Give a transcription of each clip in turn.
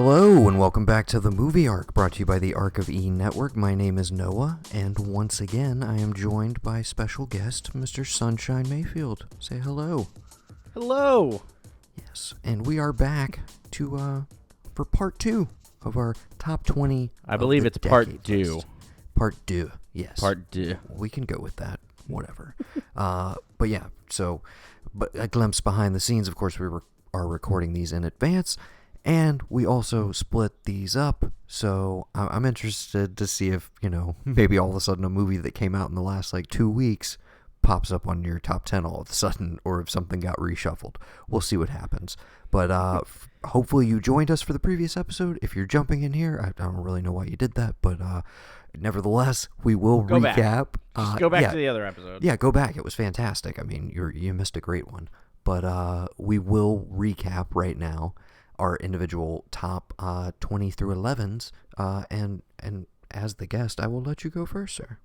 Hello and welcome back to the Movie Arc, brought to you by the Arc of E Network. My name is Noah, and once again I am joined by special guest, Mr. Sunshine Mayfield. Say hello. Hello. Yes, and we are back to for part 2 of our top 20. I believe it's part 2. Part 2, yes. Part 2. We can go with that, whatever. But yeah, so but a glimpse behind the scenes. Of course, we are recording these in advance. And we also split these up, so I'm interested to see if, maybe all of a sudden a movie that came out in the last, 2 weeks pops up on your top 10 all of a sudden, or if something got reshuffled. We'll see what happens. But hopefully you joined us for the previous episode. If you're jumping in here, I don't really know why you did that, but nevertheless, we will recap. Just go back to the other episode. Yeah, go back. It was fantastic. I mean, you missed a great one. But we will recap right now our individual top 20 through 11s, and as the guest, I will let you go first, sir.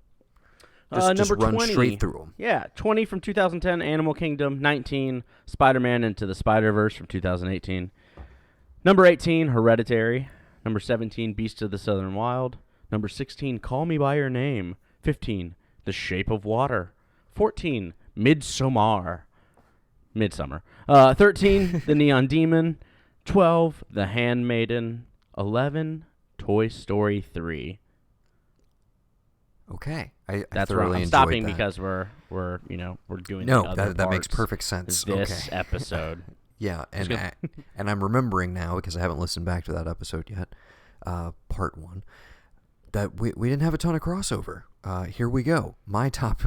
Just number run 20. Straight through them. Yeah, 20 from 2010, Animal Kingdom. 19, Spider-Man Into the Spider-Verse from 2018. Number 18, Hereditary. Number 17, Beast of the Southern Wild. Number 16, Call Me By Your Name. 15, The Shape of Water. 14, Midsommar. 13, The Neon Demon. 12, The Handmaiden. 11, Toy Story 3. Okay, I That's thoroughly right. I'm enjoyed stopping that. because we're doing no, the other that makes parts perfect sense. this Okay. episode. Yeah, and I'm remembering now because I haven't listened back to that episode yet, part 1, that we didn't have a ton of crossover. Here we go. My top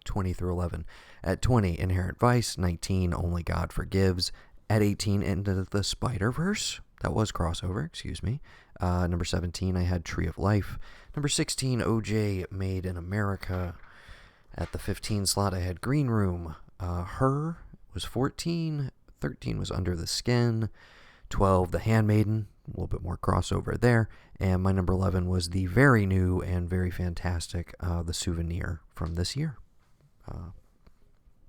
20 through 11. At 20, Inherent Vice. 19, Only God Forgives. At 18, Into the Spider-Verse. That was crossover, excuse me. Number 17, I had Tree of Life. Number 16, OJ Made in America. At the 15 slot, I had Green Room. Her was 14. 13 was Under the Skin. 12, The Handmaiden. A little bit more crossover there. And my number 11 was the very new and very fantastic The Souvenir from this year.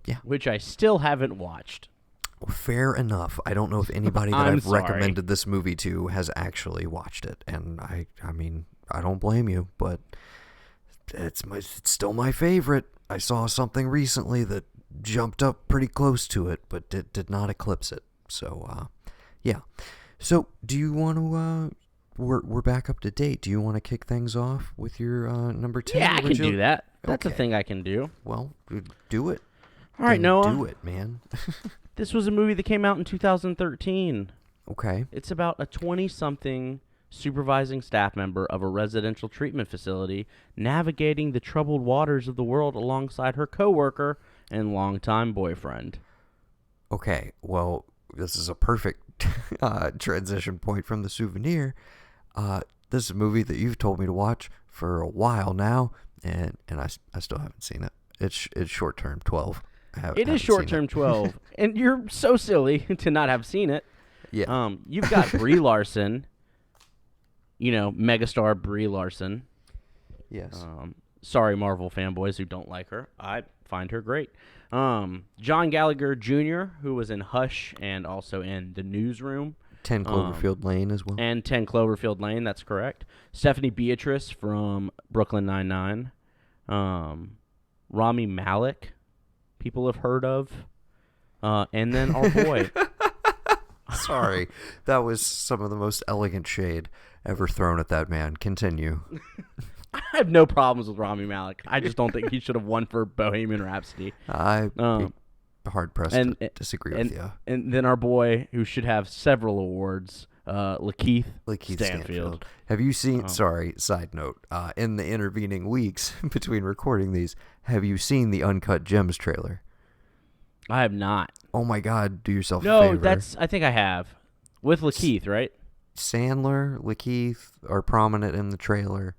Yeah. Which I still haven't watched. Fair enough. I don't know if anybody that I'm I've sorry. recommended this movie to has actually watched it, and I mean, I don't blame you, but it's still my favorite. I saw something recently that jumped up pretty close to it, but did not eclipse it. So, yeah. So, do you want to? We're back up to date. Do you want to kick things off with your number 10? Yeah, I can do that. That's Okay. a thing I can do. Well, do it. All right, Then Noah. do it, man. This was a movie that came out in 2013. Okay. It's about a 20-something supervising staff member of a residential treatment facility navigating the troubled waters of the world alongside her coworker and longtime boyfriend. Okay, well, this is a perfect transition point from The Souvenir. This is a movie that you've told me to watch for a while now, and I still haven't seen it. It's short term 12. It is short term 12, and you're so silly to not have seen it. Yeah. You've got Brie Larson, megastar Brie Larson. Yes. Sorry, Marvel fanboys who don't like her. I find her great. John Gallagher Jr., who was in Hush and also in The Newsroom. 10 Cloverfield Lane as well. And 10 Cloverfield Lane, that's correct. Stephanie Beatrice from Brooklyn Nine-Nine. Rami Malek, people have heard of. And then our boy. Sorry, that was some of the most elegant shade ever thrown at that man. Continue. I have no problems with Rami Malek. I just don't think he should have won for Bohemian Rhapsody. I'd be hard-pressed to disagree with you. And then our boy, who should have several awards, Lakeith Stanfield. Have you seen, sorry, side note, in the intervening weeks between recording these, have you seen the Uncut Gems trailer? I have not. Oh my God, do yourself a favor. No, I think I have. With Lakeith, right? Sandler, Lakeith are prominent in the trailer,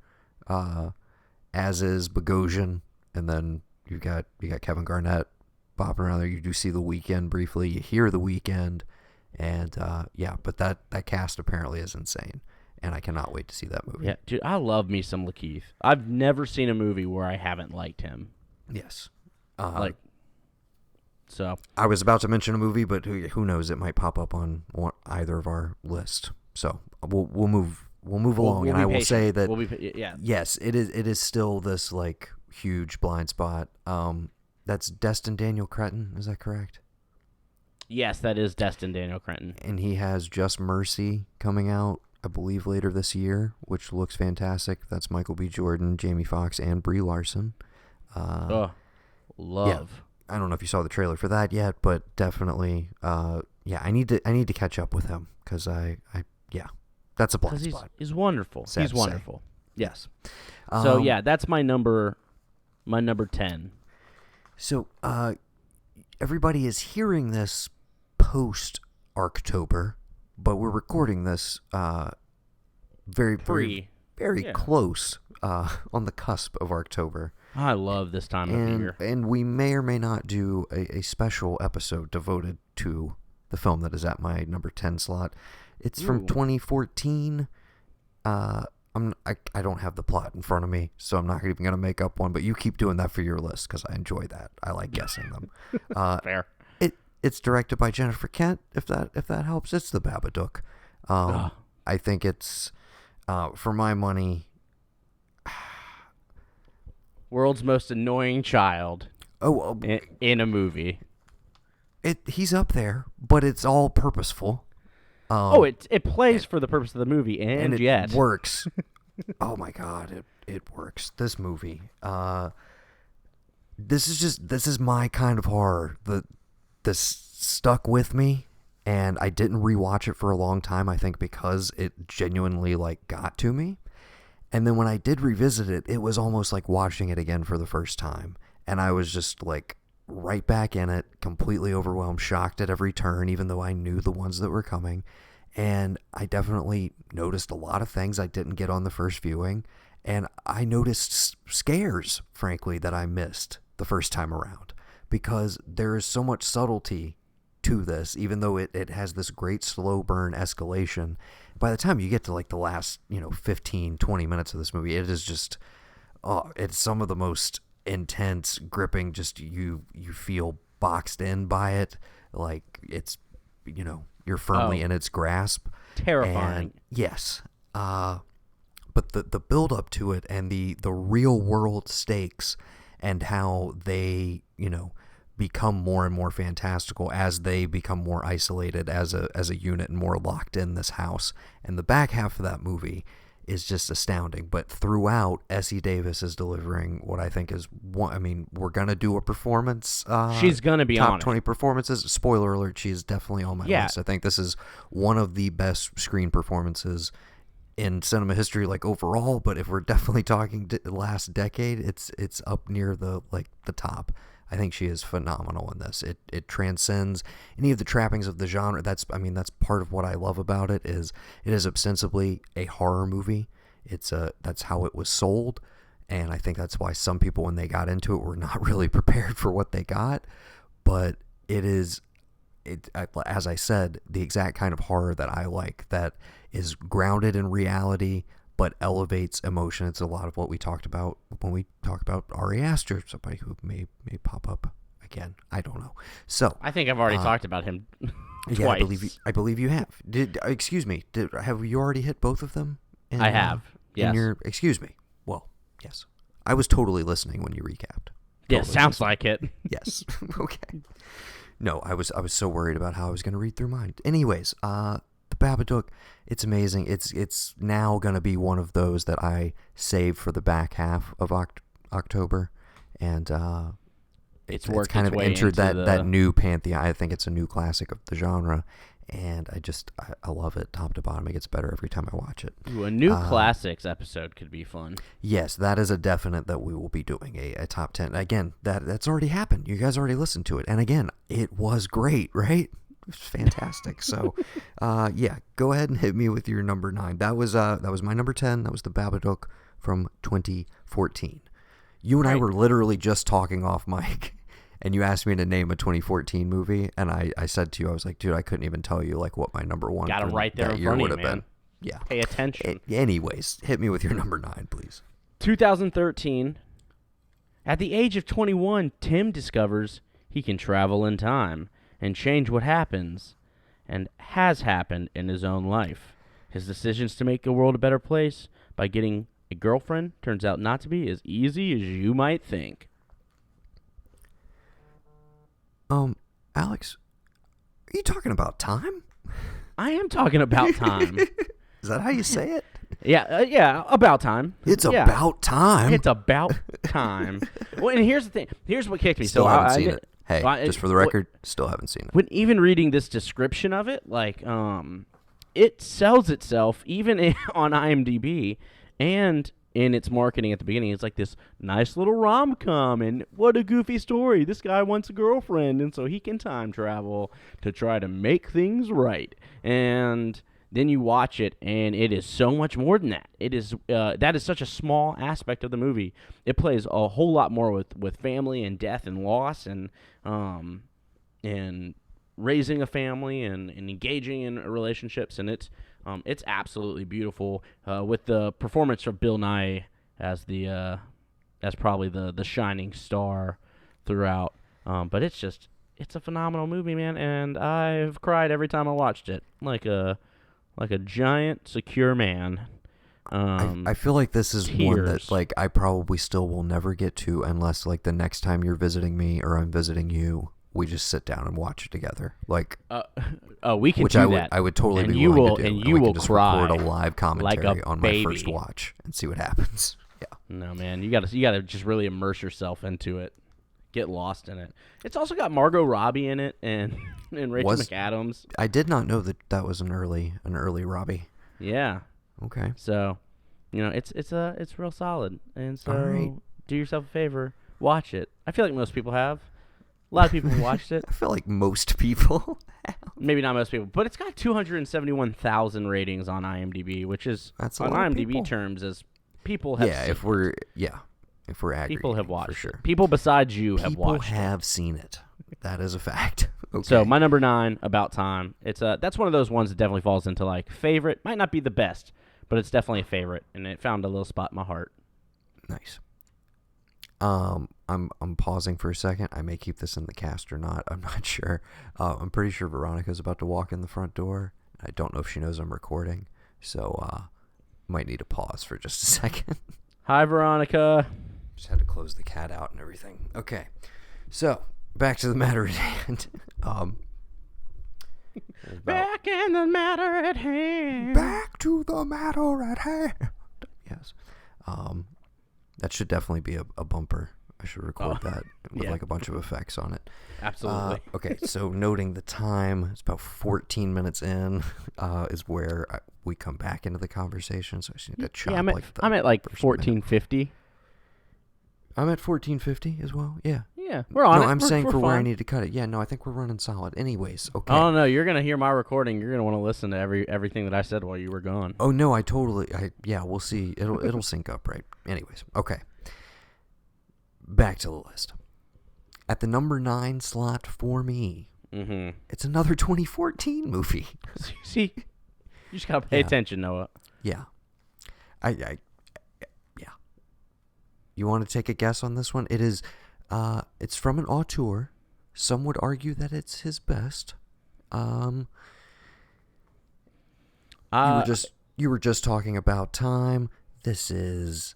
as is Bogosian, and then you got Kevin Garnett bopping around there. You do see The Weeknd briefly, you hear The Weeknd, and yeah, but that cast apparently is insane, and I cannot wait to see that movie. Yeah, dude, I love me some Lakeith. I've never seen a movie where I haven't liked him. Yes. So I was about to mention a movie, but who knows? It might pop up on either of our lists. So we'll move along, and I will say that yes, it is still this like huge blind spot. That's Destin Daniel Cretton, is that correct? Yes, that is Destin Daniel Cretton. And he has Just Mercy coming out, I believe, later this year, which looks fantastic. That's Michael B. Jordan, Jamie Foxx, and Brie Larson. Love. Yeah, I don't know if you saw the trailer for that yet, but definitely, I need to catch up with him because that's a blind spot. He's wonderful. Sad He's wonderful. Yes. So So that's my number 10. So everybody is hearing this post Arctober, but we're recording this very close on the cusp of Arctober. I love this time of year. And we may or may not do a special episode devoted to the film that is at my number 10 slot. It's from 2014. I don't have the plot in front of me, so I'm not even going to make up one, but you keep doing that for your list because I enjoy that. I like guessing them. Fair. It's directed by Jennifer Kent, if that helps. It's The Babadook. I think it's, for my money... World's most annoying child in a movie. He's up there, but it's all purposeful. It plays for the purpose of the movie, and it works. Oh my God, it works. This movie. This is my kind of horror. This stuck with me, and I didn't rewatch it for a long time. I think because it genuinely got to me. And then when I did revisit it, it was almost like watching it again for the first time. And I was just right back in it, completely overwhelmed, shocked at every turn, even though I knew the ones that were coming. And I definitely noticed a lot of things I didn't get on the first viewing. And I noticed scares, frankly, that I missed the first time around. Because there is so much subtlety to this, even though it has this great slow burn escalation. By the time you get to the last 15, 20 minutes of this movie, it is just it's some of the most intense, gripping, just you feel boxed in by it, it's you're firmly in its grasp. Terrifying. And yes, but the build up to it and the real world stakes and how they become more and more fantastical as they become more isolated as a unit and more locked in this house. And the back half of that movie is just astounding. But throughout, Essie Davis is delivering what I think is one. I mean, we're gonna do a performance. She's gonna be top on 20 performances. Spoiler alert: she is definitely on my list. I think this is one of the best screen performances in cinema history, overall. But if we're definitely talking last decade, it's up near the top. I think she is phenomenal in this. It transcends any of the trappings of the genre. That's part of what I love about it is ostensibly a horror movie. That's how it was sold, and I think that's why some people, when they got into it, were not really prepared for what they got. But as I said, the exact kind of horror that I like, that is grounded in reality but elevates emotion. It's a lot of what we talked about when we talk about Ari Aster, somebody who may pop up again. I don't know. So I think I've already talked about him twice. Yeah, I believe you have. Excuse me. Have you already hit both of them? I have. Yes. Excuse me. Well, yes. I was totally listening when you recapped. Yeah, sounds like it. Yes. Okay. No, I was so worried about how I was going to read through mine. Anyways, The Babadook, it's amazing. It's now going to be one of those that I save for the back half of October, and it's kind of entered that new pantheon. I think it's a new classic of the genre, and I love it top to bottom. It gets better every time I watch it. Ooh, a new classics episode could be fun. Yes, that is a definite that we will be doing a top 10. Again, that's already happened. You guys already listened to it, and again, it was great, right? It's fantastic. So, go ahead and hit me with your number 9. That was my number 10. That was The Babadook from 2014. You and I were literally just talking off mic, and you asked me to name a 2014 movie, and I said to you, I was like, dude, I couldn't even tell you what my number 1 got it right there in front of you, man. Yeah. Pay attention. Anyways, hit me with your number 9, please. 2013. At the age of 21, Tim discovers he can travel in time and change what happens and has happened in his own life. His decisions to make the world a better place by getting a girlfriend turns out not to be as easy as you might think. Alex, are you talking about time? I am talking about time. Is that how you say it? Yeah, about time. It's about time. It's about time. Well, and here's the thing. Here's what kicked me. Still so haven't I seen kn- it. Hey, well, just for the record, still haven't seen it. When even reading this description of it, it sells itself even on IMDb and in its marketing at the beginning. It's like this nice little rom-com, and what a goofy story. This guy wants a girlfriend, and so he can time travel to try to make things right. And then you watch it, and it is so much more than that. It is that is such a small aspect of the movie. It plays a whole lot more with family and death and loss and raising a family and engaging in relationships, and it's absolutely beautiful with the performance of Bill Nye as probably the shining star throughout. But it's a phenomenal movie, man, and I've cried every time I watched it, like a giant secure man. I feel like this is tears. one that like I probably still will never get to unless like the next time you're visiting me or I'm visiting you, we just sit down and watch it together. Like, we can which do I would that. I would totally And be you willing will- to do. and we you can will just cry record a live commentary like a on my first baby. watch and see what happens. Yeah. No, man, you gotta just really immerse yourself into it. Get lost in it. It's also got Margot Robbie in it and Rachel McAdams. I did not know that was an early Robbie. Yeah. Okay. So, it's real solid. And so, All right. do yourself a favor, watch it. I feel like most people have. A lot of people have watched it. I feel like most people have. Maybe not most people, but it's got 271,000 ratings on IMDb, which is That's a on lot of IMDb people. terms as people have. Yeah, seen if we're aggregating, people have watched for sure. it. People besides you have People watched it. have seen it. That is a fact. Okay. So my number 9, About Time. It's that's one of those ones that definitely falls into like favorite. Might not be the best, but it's definitely a favorite, and it found a little spot in my heart. Nice. I'm pausing for a second. I may keep this in the cast or not. I'm not sure. I'm pretty sure Veronica's about to walk in the front door. I don't know if she knows I'm recording, so might need to pause for just a second. Hi, Veronica. Just had to close the cat out and everything. Okay, so back to the matter at hand. Back in the matter at hand. Back to the matter at hand. Yes. That should definitely be a bumper. I should record that with like a bunch of effects on it. Absolutely. Okay, so noting the time, it's about 14 minutes in is where we come back into the conversation. So I just need to chop I'm at, like I'm at like first minute. 1450. I'm at 1450 as well. Yeah. Yeah, we're on it. I'm saying we're for where I fine. need to cut it. Yeah, no, I think we're running solid. Anyways, okay. Oh no, you're gonna hear my recording. You're gonna want to listen to everything that I said while you were gone. Oh no, we'll see. It'll sync up, right? Anyways, okay. Back to the list. At the number 9 slot for me, it's another 2014 movie. See, you just gotta pay attention, Noah. Yeah. Yeah. You want to take a guess on this one? It is. It's from an auteur. Some would argue that it's his best. You were just talking about time. This is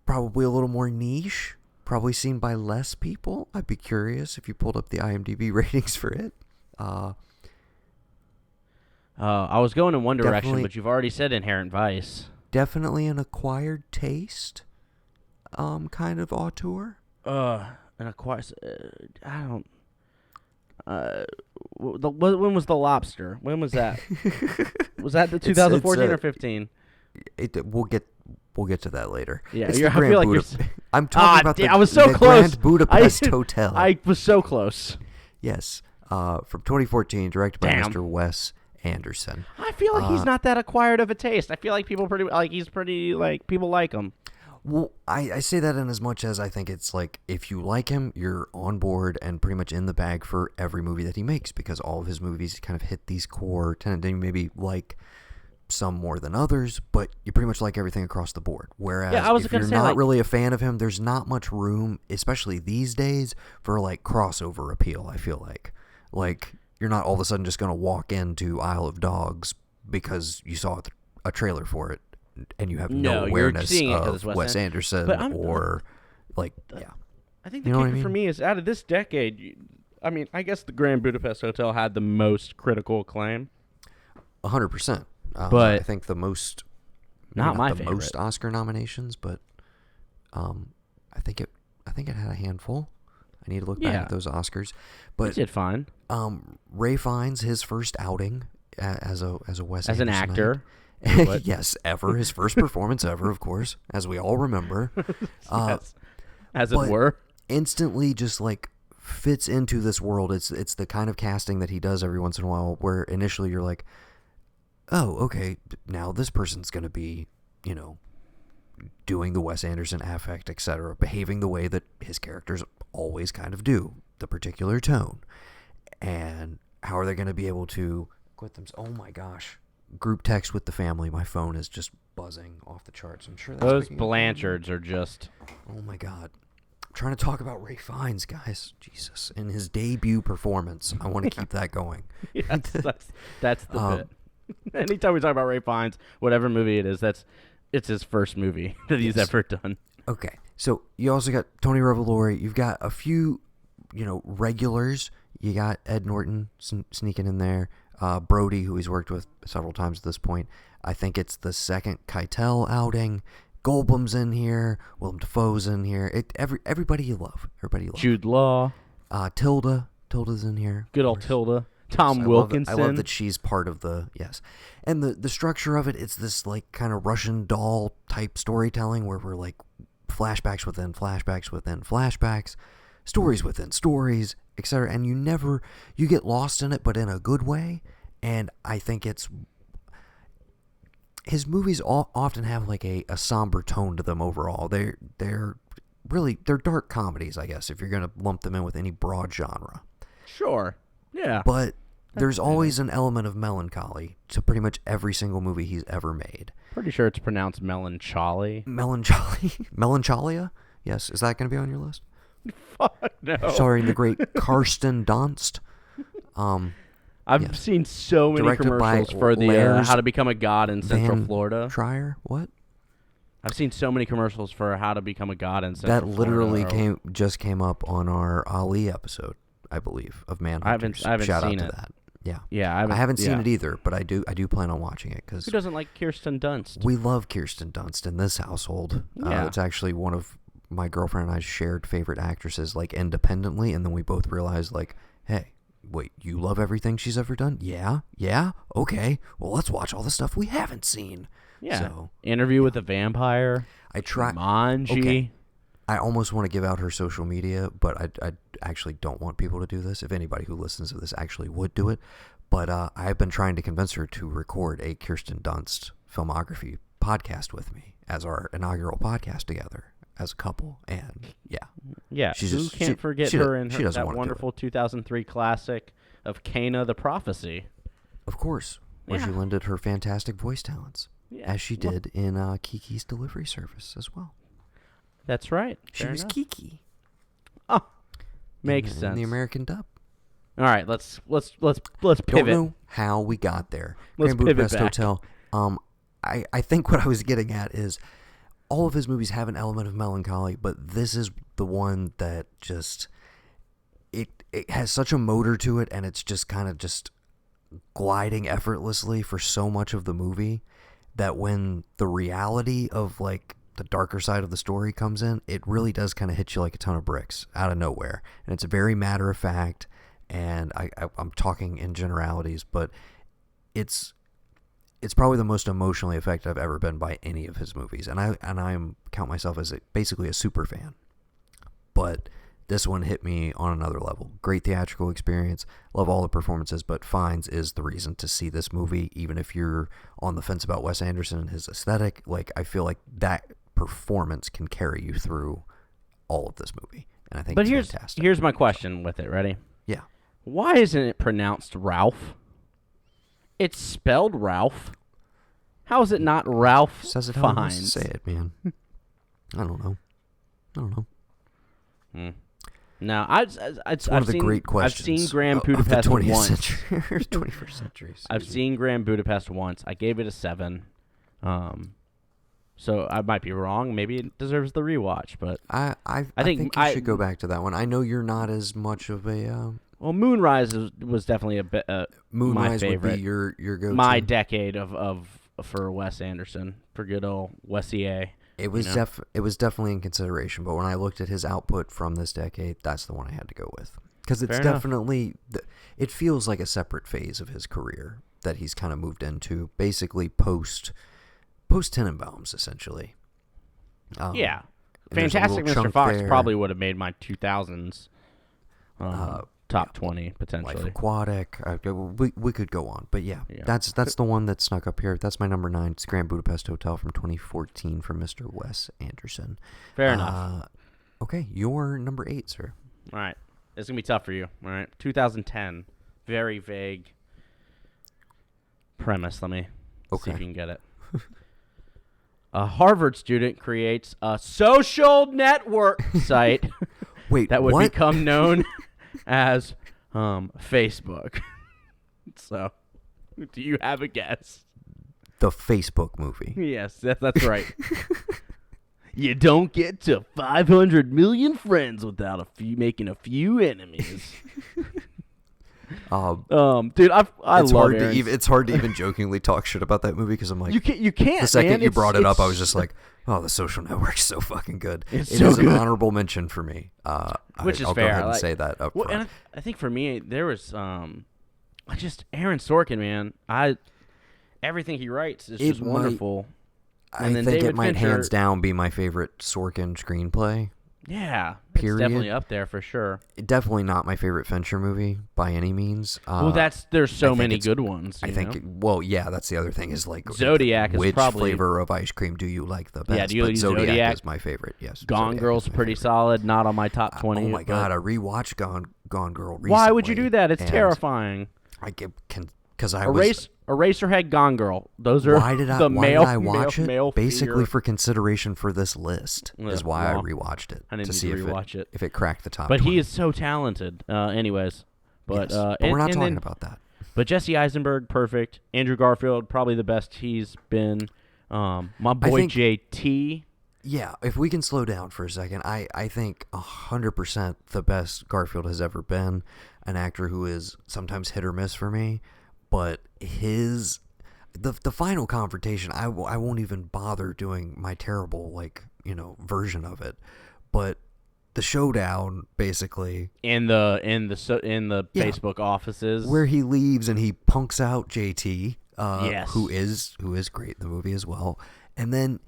probably a little more niche. Probably seen by less people. I'd be curious if you pulled up the IMDb ratings for it. I was going in one direction, Definitely- but you've already said Inherent Vice. Definitely an acquired taste. Kind of auteur. An acquired. I don't. When was The Lobster? When was that? Was that the 2014 or 15? We'll get to that later. Yeah, It's I the Grand feel like you're. I'm talking about I was so the close. Grand Budapest Hotel. I was so close. Yes, from 2014, directed by Damn. Mr. Wes Anderson. I feel like he's not that acquired of a taste. I feel like people he's pretty like people like him. Well, I say that in as much as I think it's like if you like him, you're on board and pretty much in the bag for every movie that he makes because all of his movies kind of hit these core tenets. You maybe like some more than others, but you pretty much like everything across the board. Whereas if you're not really a fan of him, there's not much room, especially these days, for like crossover appeal, I feel like. you're not all of a sudden just going to walk into Isle of Dogs because you saw a trailer for it and you have no awareness of Wes Anderson or like, yeah. I think the kicker for me is out of this decade, I guess the Grand Budapest Hotel had the most critical acclaim. 100%. But I think the most, not my the favorite. most Oscar nominations, but I think it had a handful. I need to look back at those Oscars. But he did fine. Ray Fiennes, his first outing as a Wes Anderson an actor. Yes, ever. His first performance ever, of course, as we all remember. Yes. As it were. Instantly just like fits into this world. It's the kind of casting that he does every once in a while where initially you're like, oh, okay, now this person's going to be, doing the Wes Anderson affect, etc., behaving the way that his characters always kind of do, the particular tone. And how are they going to be able to quit them? Oh my gosh. Group text with the family. My phone is just buzzing off the charts. I'm sure that's those Blanchards are just... Oh my God. I'm trying to talk about Ray Fiennes, guys. Jesus. In his debut performance. I want to keep that going. Yes, that's the bit. Anytime we talk about Ray Fiennes, whatever movie it is, it's his first movie that he's ever done. Okay. So you also got Tony Revolori. You've got a few, regulars. You got Ed Norton sneaking in there. Brody, who he's worked with several times at this point. I think it's the second Keitel outing. Goldblum's in here. Willem Dafoe's in here. Everybody you love. Everybody you love. Jude Law. Tilda's in here. Good old Tilda. Tom Wilkinson. I love that she's part of the, yes. And the structure of it, it's this like kind of Russian doll type storytelling where we're like flashbacks within flashbacks within flashbacks, stories within stories, etc. And you get lost in it, but in a good way. And I think his movies often have like a somber tone to them overall. They're dark comedies, I guess, if you're going to lump them in with any broad genre. Sure. Yeah. But there's always an element of melancholy to pretty much every single movie he's ever made. Pretty sure it's pronounced melancholy. Melancholia? Yes. Is that going to be on your list? Fuck no. Starring the great Kirsten Dunst. I've seen so many Directed commercials by for the Lars How to Become a God in Central Van Florida. Trier? What? I've seen so many commercials for How to Become a God in Central Florida. That literally just came up on our Ali episode, I believe, of Manhunters. I haven't Shout seen out it. to that. Yeah. Yeah, I haven't seen it either, but I do plan on watching it because who doesn't like Kirsten Dunst? we love Kirsten Dunst in this household. Yeah. It's actually one of my girlfriend and I's shared favorite actresses, like independently, and then we both realized, like, hey, wait, you love everything she's ever done? Yeah, okay. Well, let's watch all the stuff we haven't seen. Yeah. So, Interview with a Vampire. I try. Manji. Okay. I almost want to give out her social media, but I actually don't want people to do this. If anybody who listens to this actually would do it. But I've been trying to convince her to record a Kirsten Dunst filmography podcast with me as our inaugural podcast together as a couple. And yeah, who can't forget her in that wonderful 2003 classic of Cana the Prophecy? Of course, where she lended her fantastic voice talents, as she did in Kiki's Delivery Service as well. That's right. She was Kiki. Oh, makes in sense. The American dub. All right, let's pivot. Don't know how we got there. Let's Grand Budapest pivot back. Hotel. I think what I was getting at is all of his movies have an element of melancholy, but this is the one that just it has such a motor to it, and it's just kind of just gliding effortlessly for so much of the movie that when the reality of like the darker side of the story comes in, it really does kind of hit you like a ton of bricks out of nowhere. And it's very matter of fact, and I'm talking in generalities, but it's probably the most emotionally affected I've ever been by any of his movies. And I count myself as basically a super fan. But this one hit me on another level. Great theatrical experience. Love all the performances, but Fiennes is the reason to see this movie, even if you're on the fence about Wes Anderson and his aesthetic. Like, I feel like that performance can carry you through all of this movie. And I think it's fantastic. Here's my question with it. Ready? Yeah. Why isn't it pronounced Ralph? It's spelled Ralph. How is it not Ralph Says it how he wants Fiennes? to say it, man. I don't know. No, It's one of the seen, great questions. I've seen Grand of the Budapest 20th once. century, 21st century. I've seen Grand Budapest once. I gave it a 7. So I might be wrong. Maybe it deserves the rewatch, but I think you should go back to that one. I know you're not as much of a well, Moonrise was definitely a bit Moonrise my favorite. would be your go-to. My decade of for Wes Anderson, for good old Wessie. It was it was definitely in consideration, but when I looked at his output from this decade, that's the one I had to go with because it's definitely it feels like a separate phase of his career that he's kind of moved into, basically post Tenenbaums, essentially. Yeah, Fantastic Mr. Fox probably would have made my 2000s top 20 potentially. Life Aquatic. We could go on, but yeah, that's the one that snuck up here. That's my number 9. It's Grand Budapest Hotel from 2014 from Mr. Wes Anderson. Fair enough. Okay, your number 8, sir. All right, it's gonna be tough for you. All right, 2010, very vague premise. Let me see if you can get it. A Harvard student creates a social network site that would become known as Facebook. So, do you have a guess? The Facebook movie. Yes, that's right. You don't get to 500 million friends without making a few enemies. Dude, I it's love hard it's hard to even jokingly talk shit about that movie because I'm like, you can't. The second man. you brought it up, I was just like, oh, The Social Network's so fucking good. It is an honorable mention for me. Which is I'll fair. go ahead and say that up front. And I think for me, there was just Aaron Sorkin, man. Everything he writes is just wonderful. I think David it might Fincher, hands down be my favorite Sorkin screenplay. Yeah, period. It's definitely up there for sure. Definitely not my favorite Fincher movie by any means. Well, there's so many good ones. I think. Well, yeah, that's the other thing is like Zodiac is which probably flavor of ice cream do you like the best? Yeah, do you Zodiac is my favorite. Yes, Gone Girl's pretty solid. Not on my top 20. Oh my god, I rewatched Gone Girl recently. Why would you do that? It's terrifying. I can because I was. Eraserhead, Gone Girl. Those are why did I watch it? Basically for consideration for this list is why I rewatched it. I need to see if it cracked the top. But 20. he is so talented. Anyways, but we're not talking about that. But Jesse Eisenberg, perfect. Andrew Garfield, probably the best he's been. My boy JT. Yeah, if we can slow down for a second, I think 100% the best Garfield has ever been. An actor who is sometimes hit or miss for me. But the final confrontation, I won't even bother doing my terrible version of it, but the showdown basically in the Facebook offices where he leaves and he punks out JT, yes, who is great in the movie as well, and then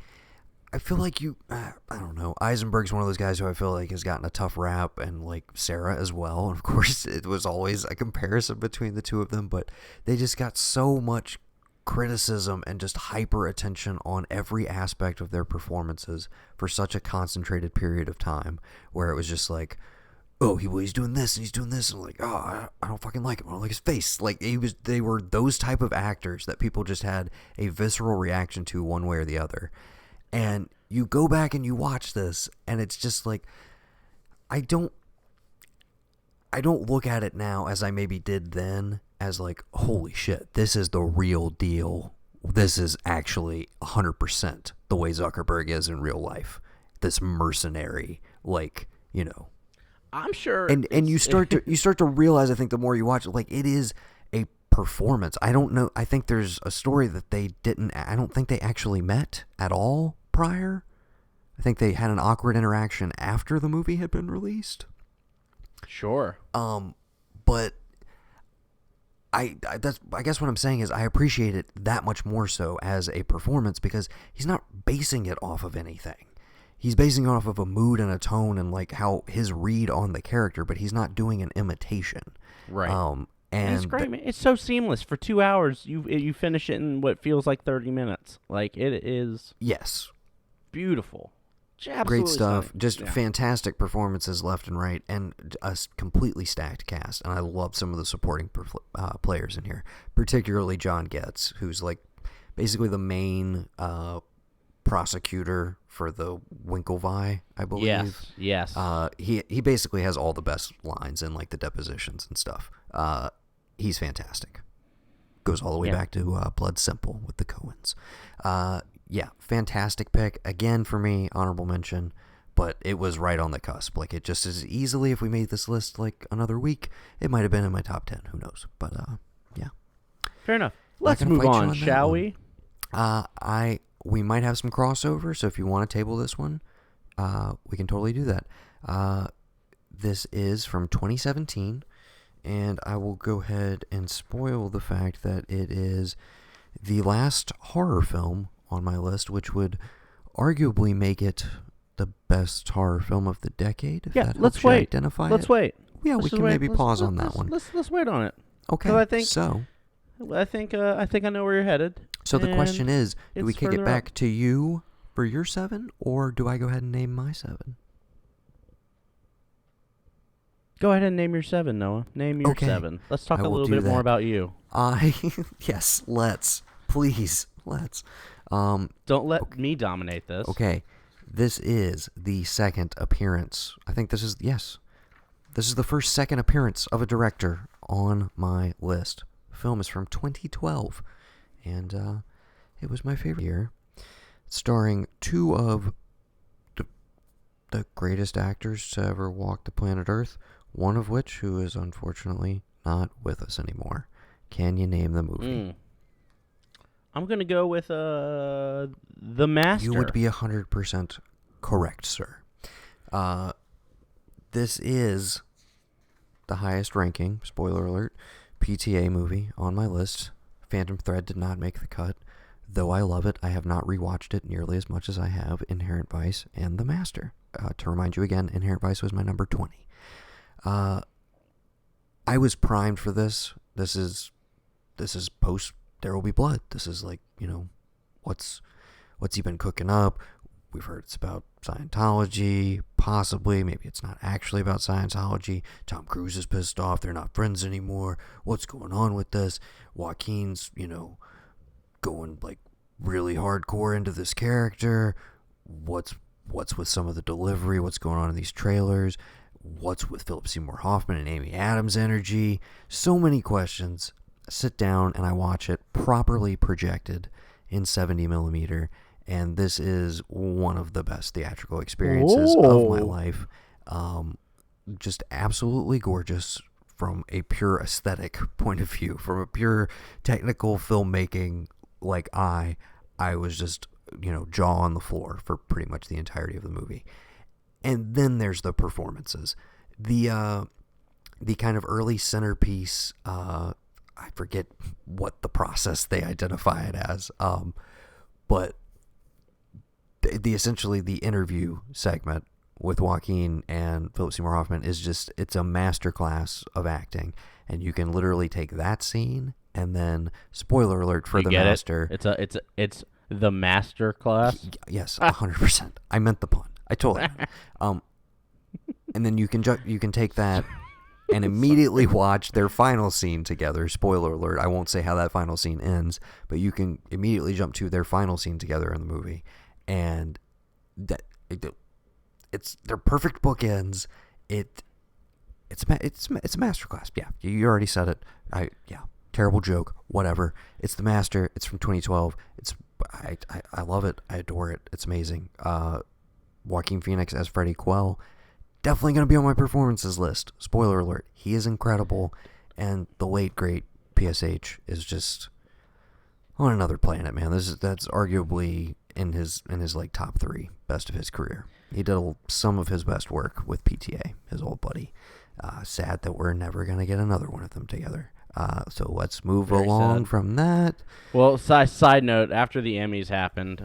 I feel like I don't know. Eisenberg's one of those guys who I feel like has gotten a tough rap, and like Sarah as well. And of course, it was always a comparison between the two of them, but they just got so much criticism and just hyper attention on every aspect of their performances for such a concentrated period of time, where it was just like, oh, he's doing this and he's doing this, and like, oh, I don't fucking like him. I don't like his face. Like they were those type of actors that people just had a visceral reaction to one way or the other. And you go back and you watch this, and it's just like, I don't look at it now as I maybe did then as like, holy shit, this is the real deal. This is actually 100% the way Zuckerberg is in real life. This mercenary, I'm sure. And you start to realize, I think, the more you watch it, like, it is a performance. I don't know. I think there's a story that I don't think they actually met at all prior. I think they had an awkward interaction after the movie had been released. Sure. But I guess what I'm saying is I appreciate it that much more so as a performance because he's not basing it off of anything. He's basing it off of a mood and a tone and like how his read on the character, but he's not doing an imitation. Right. And it's great, man. It's so seamless. For 2 hours, you finish it in what feels like 30 minutes. Like, it is. Yes. Beautiful. Great stuff. Stunning. Just fantastic performances left and right, and a completely stacked cast. And I love some of the supporting players in here, particularly John Getz, who's like basically the main prosecutor for the Winklevi, I believe. Yes. He basically has all the best lines in like the depositions and stuff. He's fantastic. Goes all the way back to Blood Simple with the Coens. Fantastic pick again for me. Honorable mention, but it was right on the cusp. Like it just as easily, if we made this list like another week, it might have been in my top 10. Who knows? But yeah. Fair enough. Let's move on, shall we? We might have some crossover, so if you want to table this one, we can totally do that. This is from 2017, and I will go ahead and spoil the fact that it is the last horror film on my list, which would arguably make it the best horror film of the decade. If that let's helps you wait. Identify let's it. wait. Yeah, we can maybe pause on that one. Let's wait on it. Okay. I think I know where you're headed. So the question is, do we kick it back up to you for your 7, or do I go ahead and name my 7? Go ahead and name your 7, Noah. Name your 7. Let's talk a little bit more about you. Yes, let's. Please, let's. Don't let me dominate this. Okay. This is the second appearance. I think this is the first second appearance of a director on my list. The film is from 2012. And it was my favorite year. Starring 2 of the greatest actors to ever walk the planet Earth, one of which who is unfortunately not with us anymore. Can you name the movie? I'm going to go with The Master. You would be 100% correct, sir. This is the highest ranking, spoiler alert, PTA movie on my list. Phantom Thread did not make the cut. Though I love it, I have not rewatched it nearly as much as I have Inherent Vice and The Master. To remind you again, Inherent Vice was my number 20. I was primed for this. This is post There Will Be Blood. This is like, what's he been cooking up? We've heard it's about Scientology, possibly. Maybe it's not actually about Scientology. Tom Cruise is pissed off. They're not friends anymore. What's going on with this? Joaquin's, going like really hardcore into this character. What's with some of the delivery? What's going on in these trailers? What's with Philip Seymour Hoffman and Amy Adams' energy? So many questions. I sit down and I watch it properly projected in 70 millimeter. And this is one of the best theatrical experiences of my life. Just absolutely gorgeous from a pure aesthetic point of view. From a pure technical filmmaking, like I was just, jaw on the floor for pretty much the entirety of the movie. And then there's the performances. The kind of early centerpiece, I forget what the process they identify it as, but essentially the interview segment with Joaquin and Philip Seymour Hoffman is just, it's a masterclass of acting, and you can literally take that scene and then, spoiler alert for The Master. It's the master class. Yes, 100%. I meant the pun. I totally. And then you can take that and immediately watch their final scene together. Spoiler alert. I won't say how that final scene ends, but you can immediately jump to their final scene together in the movie. And it's their perfect bookends. It's a masterclass. Yeah, you already said it. Terrible joke. Whatever. It's The Master. It's from 2012. I love it. I adore it. It's amazing. Joaquin Phoenix as Freddie Quell, definitely going to be on my performances list. Spoiler alert. He is incredible, and the late great PSH is just on another planet, man. That's arguably in his like top 3 best of his career. He did some of his best work with PTA, his old buddy. Sad that we're never going to get another one of them together. So let's move along from that. Well, side note, after the Emmys happened,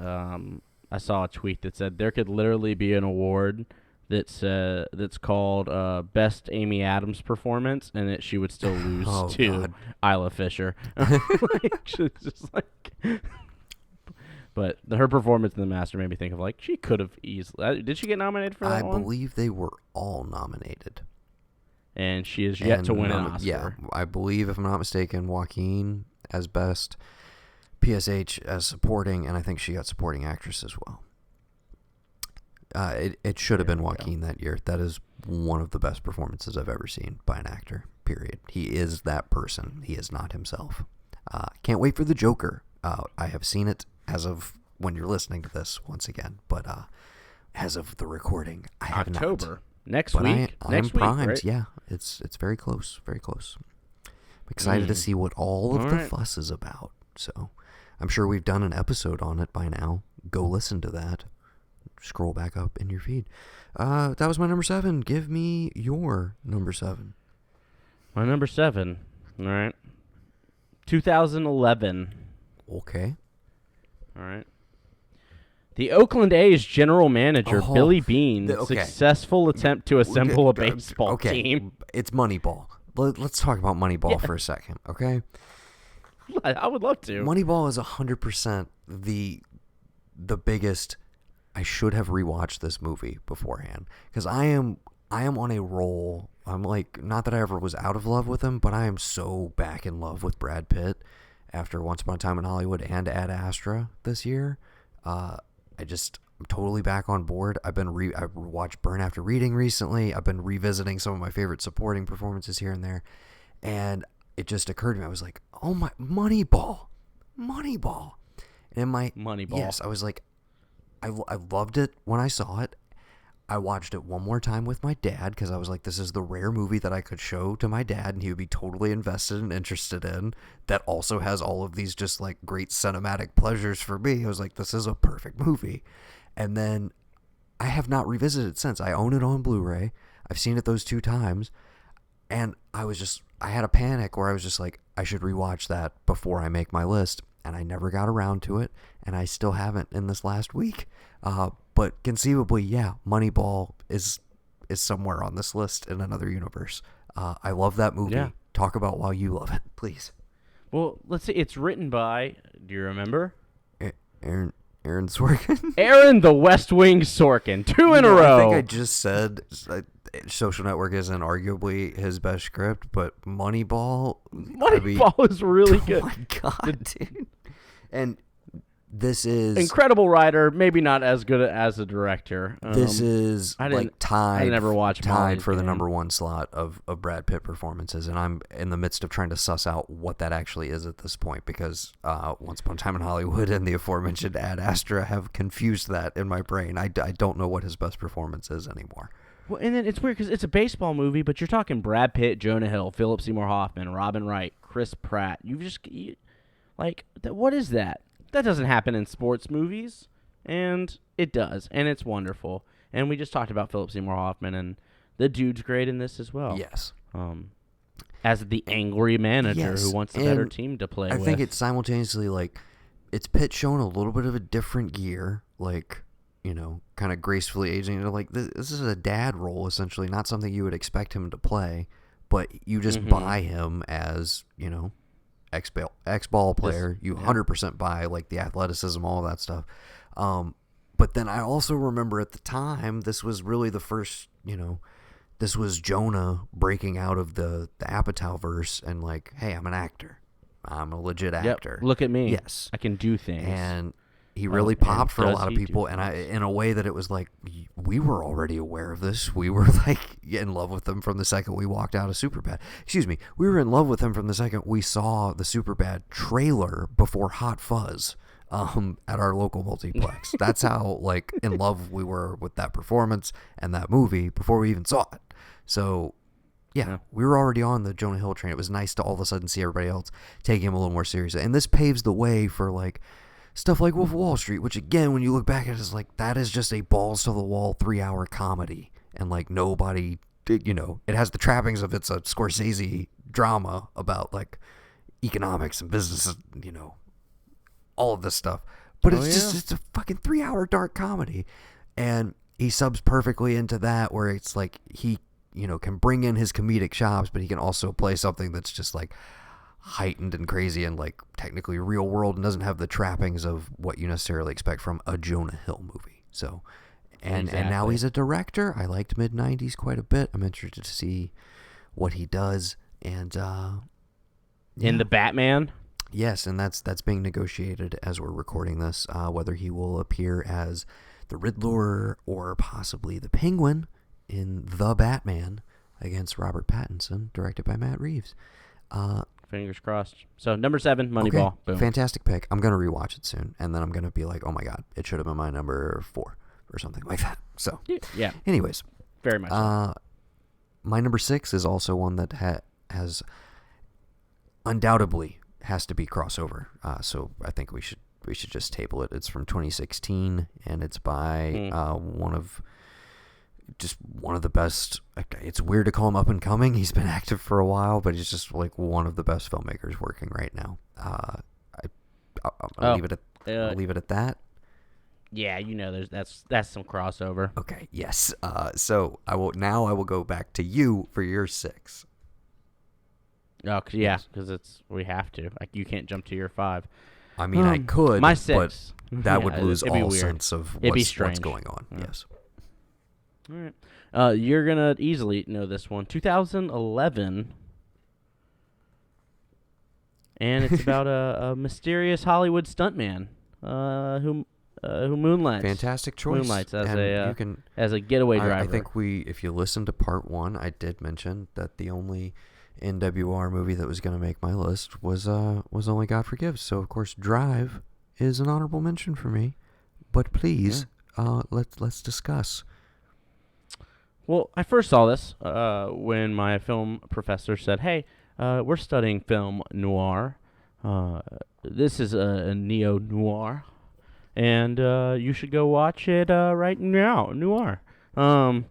I saw a tweet that said there could literally be an award that's called Best Amy Adams Performance, and she would still lose to Isla Fisher. But her performance in The Master made me think of, like, she could have easily... Did she get nominated for that one? I believe they were all nominated. And she is yet to win an Oscar. Yeah, I believe, if I'm not mistaken, Joaquin as best PSH as supporting, and I think she got supporting actress as well. It should have been Joaquin that year. That is one of the best performances I've ever seen by an actor, period. He is that person. He is not himself. Can't wait for the Joker. I have seen it as of when you're listening to this once again, but as of the recording, I have October. not. Next but week. I am primed. Right? Yeah, it's very close. Very close. I'm excited to see what all of the fuss is about. So I'm sure we've done an episode on it by now. Go listen to that. Scroll back up in your feed. That was my number 7. Give me your number 7. My number 7. All right. 2011. Okay. All right. The Oakland A's general manager, Billy Beane, successful attempt to assemble a baseball team. It's Moneyball. Let's talk about Moneyball for a second, okay? I would love to. Moneyball is 100% the biggest. I should have rewatched this movie beforehand because I am on a roll. I'm like, not that I ever was out of love with him, but I am so back in love with Brad Pitt after Once Upon a Time in Hollywood and Ad Astra this year. I'm totally back on board. I watched Burn After Reading recently. I've been revisiting some of my favorite supporting performances here and there, and it just occurred to me. I was like, oh my, Moneyball. And in my Moneyball. Yes, I was like, I loved it when I saw it. I watched it one more time with my dad because I was like, this is the rare movie that I could show to my dad and he would be totally invested and interested in, that also has all of these just like great cinematic pleasures for me. I was like, this is a perfect movie. And then I have not revisited it since. I own it on Blu-ray. I've seen it those 2 times. And I had a panic where I was just like, I should rewatch that before I make my list. And I never got around to it, and I still haven't in this last week. But conceivably, yeah, Moneyball is somewhere on this list in another universe. I love that movie. Yeah. Talk about why you love it, please. Well, let's see. It's written by, do you remember? Aaron Sorkin? Aaron the West Wing Sorkin. 2 in a row. I think I just said Social Network isn't arguably his best script, but Moneyball is really good. Oh my God, dude. And this is incredible writer, maybe not as good as a director. This is tied. I never watched tied for the number 1 slot of Brad Pitt performances, and I'm in the midst of trying to suss out what that actually is at this point because Once Upon a Time in Hollywood and the aforementioned Ad Astra have confused that in my brain. I don't know what his best performance is anymore. Well, and then it's weird because it's a baseball movie, but you're talking Brad Pitt, Jonah Hill, Philip Seymour Hoffman, Robin Wright, Chris Pratt. What is that? That doesn't happen in sports movies, and it does, and it's wonderful. And we just talked about Philip Seymour Hoffman, and the dude's great in this as well. Yes. As the angry manager who wants a better team to play with. I think it's simultaneously like it's Pitt showing a little bit of a different gear, like, you know, kind of gracefully aging. Like this is a dad role essentially, not something you would expect him to play, but you just buy him as, you know, ex-ball player. You 100% buy like the athleticism, all that stuff. But then I also remember at the time, this was really the first, you know, this was Jonah breaking out of the Apatow-verse and like, hey, I'm an actor. I'm a legit actor. Look at me. Yes. I can do things. And he really popped for a lot of people, and in a way that it was like, we were already aware of this. We were like in love with him from the second we walked out of Superbad. Excuse me. We were in love with him from the second we saw the Superbad trailer before Hot Fuzz at our local multiplex. That's how like in love we were with that performance and that movie before we even saw it. So yeah, we were already on the Jonah Hill train. It was nice to all of a sudden see everybody else taking him a little more seriously. And this paves the way for like stuff like Wolf of Wall Street, which again, when you look back at it, is like, that is just a balls to the wall 3-hour comedy. And like nobody, you know, it has the trappings of it's a Scorsese drama about like economics and business, you know, all of this stuff. But it's a fucking 3-hour dark comedy. And he subs perfectly into that, where it's like he, you know, can bring in his comedic chops, but he can also play something that's just like heightened and crazy and like technically real world and doesn't have the trappings of what you necessarily expect from a Jonah Hill movie. So, and now he's a director. I liked mid-90s quite a bit. I'm interested to see what he does. And in the Batman. Yes, and that's being negotiated as we're recording this, whether he will appear as the Riddler or possibly the Penguin in The Batman against Robert Pattinson, directed by Matt Reeves. Fingers crossed. So number 7, Moneyball. Okay, Boom. fantastic pick. I'm going to rewatch it soon, and then I'm going to be like, oh my god, it should have been my number 4 or something like that. So, Yeah. anyways. Very much so. My number 6 is also one that has undoubtedly has to be crossover. So I think we should just table it. It's from 2016, and it's by one of the best. It's weird to call him up and coming. He's been active for a while, but he's just like one of the best filmmakers working right now. I'll leave it at that. Yeah, that's some crossover. Okay, yes. So I will go back to you for your 6. Oh, because we have to. Like, you can't jump to your 5. I mean, I could, my 6. but that would lose all weird. sense of what's going on. Yeah. Yes. All right. You're gonna easily know this one. 2011, and it's about a mysterious Hollywood stuntman who moonlights. Fantastic choice. Moonlights as a getaway driver. I think if you listen to part 1, I did mention that the only NWR movie that was going to make my list was Only God Forgives. So of course Drive is an honorable mention for me. But please, let's discuss. Well, I first saw this when my film professor said, "Hey, we're studying film noir. This is a neo noir, and you should go watch it right now, noir." And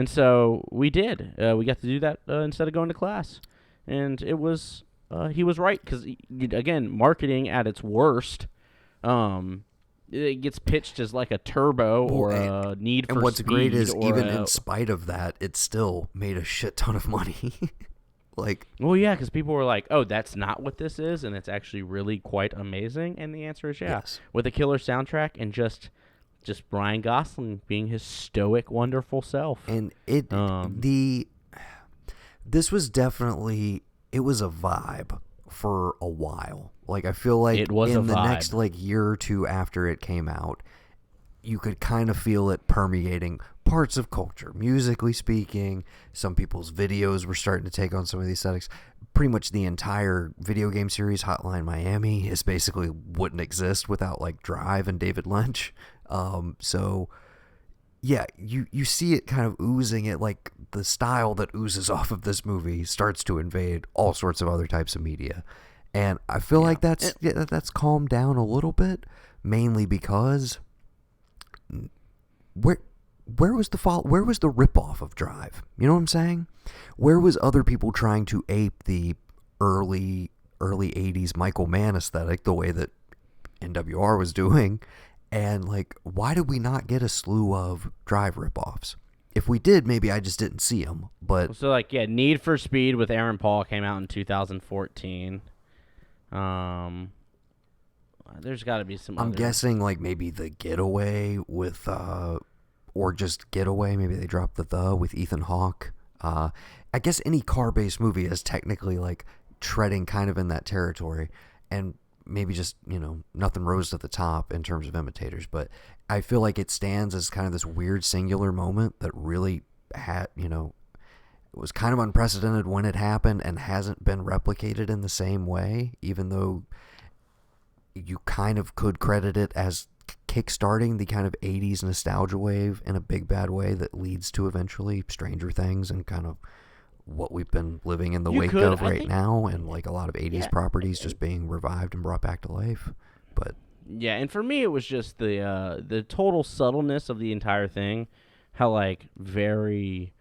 so we did. We got to do that instead of going to class. And it was, he was right, because, again, marketing at its worst, it gets pitched as like a Turbo or a Need for Speed. And what's great is, even in spite of that, it still made a shit ton of money. Well, yeah, because people were like, oh, that's not what this is, and it's actually really quite amazing. And the answer is yes. With a killer soundtrack and just Ryan Gosling being his stoic, wonderful self. And this was definitely, it was a vibe for a while. Like, I feel like in the next year or two after it came out, you could kind of feel it permeating parts of culture, musically speaking. Some people's videos were starting to take on some of these aesthetics. Pretty much the entire video game series Hotline Miami basically wouldn't exist without like Drive and David Lynch. So yeah, you see it kind of oozing it, like the style that oozes off of this movie starts to invade all sorts of other types of media. And I feel like that's calmed down a little bit, mainly because where was the ripoff of Drive? You know what I'm saying? Where was other people trying to ape the early 80s Michael Mann aesthetic the way that NWR was doing? And, like, why did we not get a slew of Drive ripoffs? If we did, maybe I just didn't see them. But so, like, yeah, Need for Speed with Aaron Paul came out in 2014. There's got to be some. I'm guessing, like, maybe The Getaway with, or just Getaway. Maybe they dropped the with Ethan Hawke. I guess any car-based movie is technically, like, treading kind of in that territory. And maybe just, nothing rose to the top in terms of imitators, but I feel like it stands as kind of this weird singular moment that really had, it was kind of unprecedented when it happened and hasn't been replicated in the same way, even though you kind of could credit it as kickstarting the kind of 80s nostalgia wave in a big bad way that leads to eventually Stranger Things and kind of what we've been living in the wake of right now, and like a lot of 80s properties just being revived and brought back to life. But yeah, and for me it was just the total subtleness of the entire thing, how like very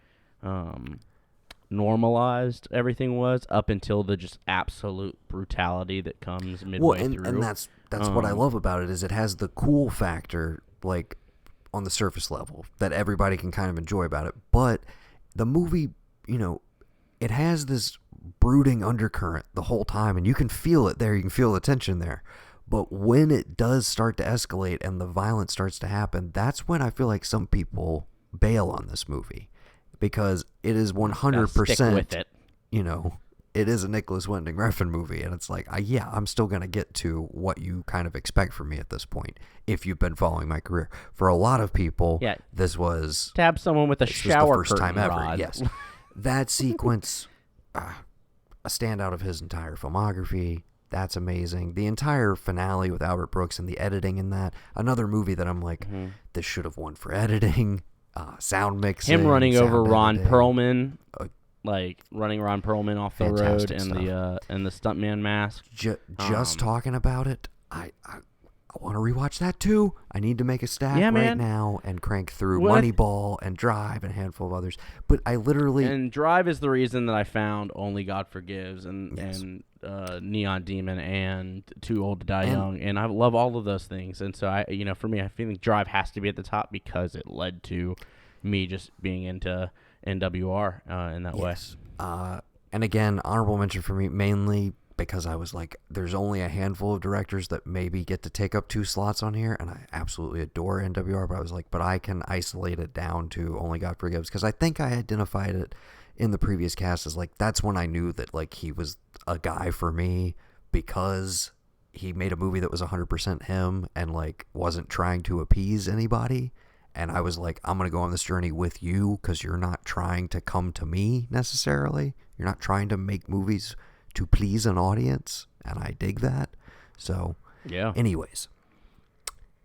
normalized everything was up until the just absolute brutality that comes midway through. And that's what I love about it, is it has the cool factor, like on the surface level, that everybody can kind of enjoy about it. But the movie, it has this brooding undercurrent the whole time, and you can feel it there. You can feel the tension there. But when it does start to escalate and the violence starts to happen, that's when I feel like some people bail on this movie, because it is 100%, stick with it. it is a Nicholas Winding Refn movie, and it's like, yeah, I'm still going to get to what you kind of expect from me at this point if you've been following my career. For a lot of people, Yeah. this was Stab someone with a this shower was the first time curtain ever. rod. Yes, that sequence, a standout of his entire filmography. That's amazing. The entire finale with Albert Brooks and the editing in that. Another movie that I'm like, this should have won for editing, sound mixing. Him running sound over Ron editing. Perlman, like running Ron Perlman off the road, Fantastic and the stuntman mask. Just talking about it, I want to rewatch that too. I need to make a stack Yeah, right man. now and crank through Well, Moneyball and Drive and a handful of others. But I literally And Drive is the reason that I found Only God Forgives and Yes. and Neon Demon and Too Old to Die And- Young, and I love all of those things. And so for me, I feel Drive has to be at the top because it led to me just being into NWR in that way. yes. And again, honorable mention for me mainly because I was like, there's only a handful of directors that maybe get to take up 2 slots on here, and I absolutely adore NWR, but I was like, but I can isolate it down to Only God Forgives, because I think I identified it in the previous cast as like, that's when I knew that like he was a guy for me, because he made a movie that was 100% him and like wasn't trying to appease anybody. And I was like, I'm going to go on this journey with you because you're not trying to come to me necessarily. You're not trying to make movies to please an audience. And I dig that. So, Yeah. anyways.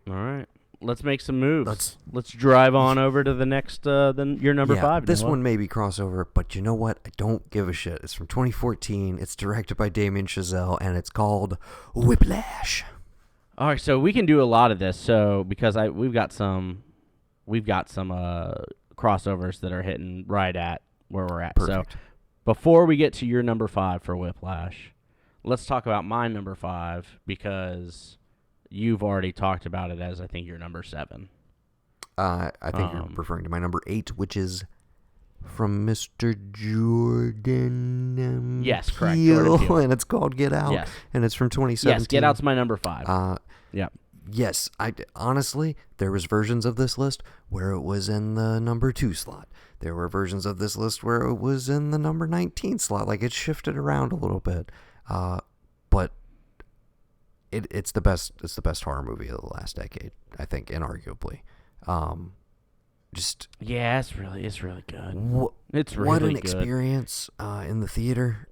All right. Let's make some moves. Let's drive on over to the next, your number 5. This Noah. one may be crossover, but you know what? I don't give a shit. It's from 2014. It's directed by Damien Chazelle, and it's called Whiplash. All right, so we can do a lot of this. So because we've got some crossovers that are hitting right at where we're at. Perfect. So before we get to your number 5 for Whiplash, let's talk about my number 5 because you've already talked about it as I think your number 7. I think you're referring to my number 8, which is from Mr. Jordan Yes, correct. Peele, Jordan Peele. and it's called Get Out. Yes. And it's from 2017. Yes, Get Out's my number 5. Yeah. Yes, honestly, there was versions of this list where it was in the number 2 slot. There were versions of this list where it was in the number 19 slot. Like, it shifted around a little bit. But it's the best horror movie of the last decade, I think, inarguably. Just Yeah, it's really good. It's what really an good. experience in the theater.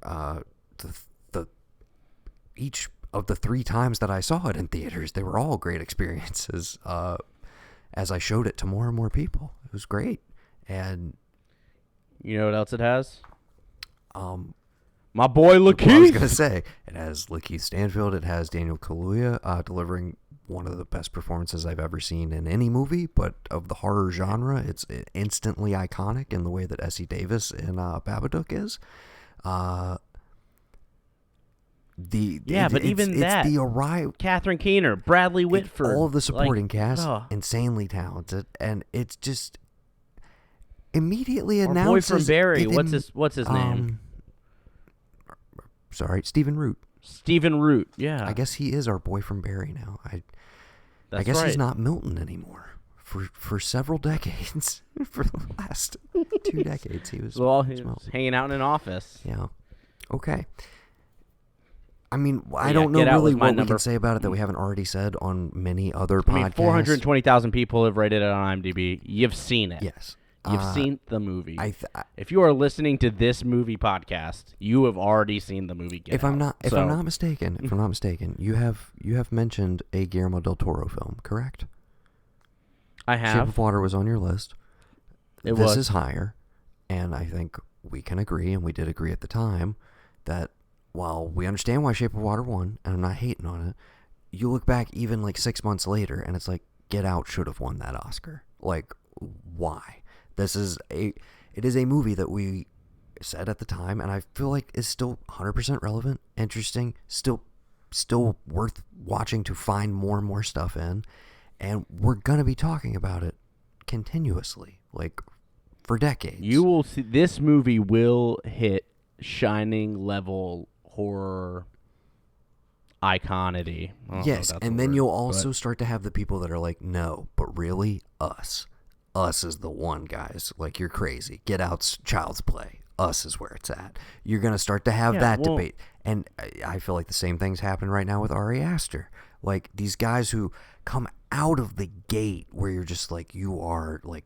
Each of the 3 times that I saw it in theaters, they were all great experiences. As I showed it to more and more people, it was great. And You know what else it has? My boy what I was Lakeith. gonna say, it has Lakeith Stanfield. It has Daniel Kaluuya delivering one of the best performances I've ever seen in any movie, but of the horror genre, it's instantly iconic in the way that Essie Davis in Babadook is. The arrival. Catherine Keener, Bradley Whitford, All of the supporting cast, oh. insanely talented, and it's just immediately Our boy announces. from Barry. it What's his name? Sorry, Stephen Root. Stephen Root. Yeah, I guess he is our boy from Barry now. I guess right. he's not Milton anymore. For several decades, for the last 2 decades, he was. Well, was he's Milton. hanging out in an office. Yeah. Okay. I mean, I Yeah, don't know Get Out really was my what we number- can say about it that we haven't already said on many other I mean, podcasts. 420,000 people have rated it on IMDb. You've seen it. Yes. You've seen the movie. If If you are listening to this movie podcast, you have already seen the movie Get Out. I'm not mistaken, you have mentioned a Guillermo del Toro film, correct? I Shape have. of Water was on your list. It This was. is higher, and I think we can agree, and we did agree at the time, that while we understand why Shape of Water won, and I'm not hating on it, you look back even like 6 months later, and it's like, Get Out should have won that Oscar. Like, why? It is a movie that we said at the time, and I feel like is still 100% relevant, interesting, still worth watching to find more and more stuff in, and we're gonna be talking about it continuously, like for decades. You will see this movie will hit Shining level horror iconity. I don't know Yes, if that's and a then word, you'll but- also start to have the people that are like, no, but really, us is the one, guys. Like, you're crazy. Get Out's Child's Play. Us is where it's at. You're going to start to have that debate. And I feel like the same thing's happening right now with Ari Aster. Like, these guys who come out of the gate where you're just like, you are, like,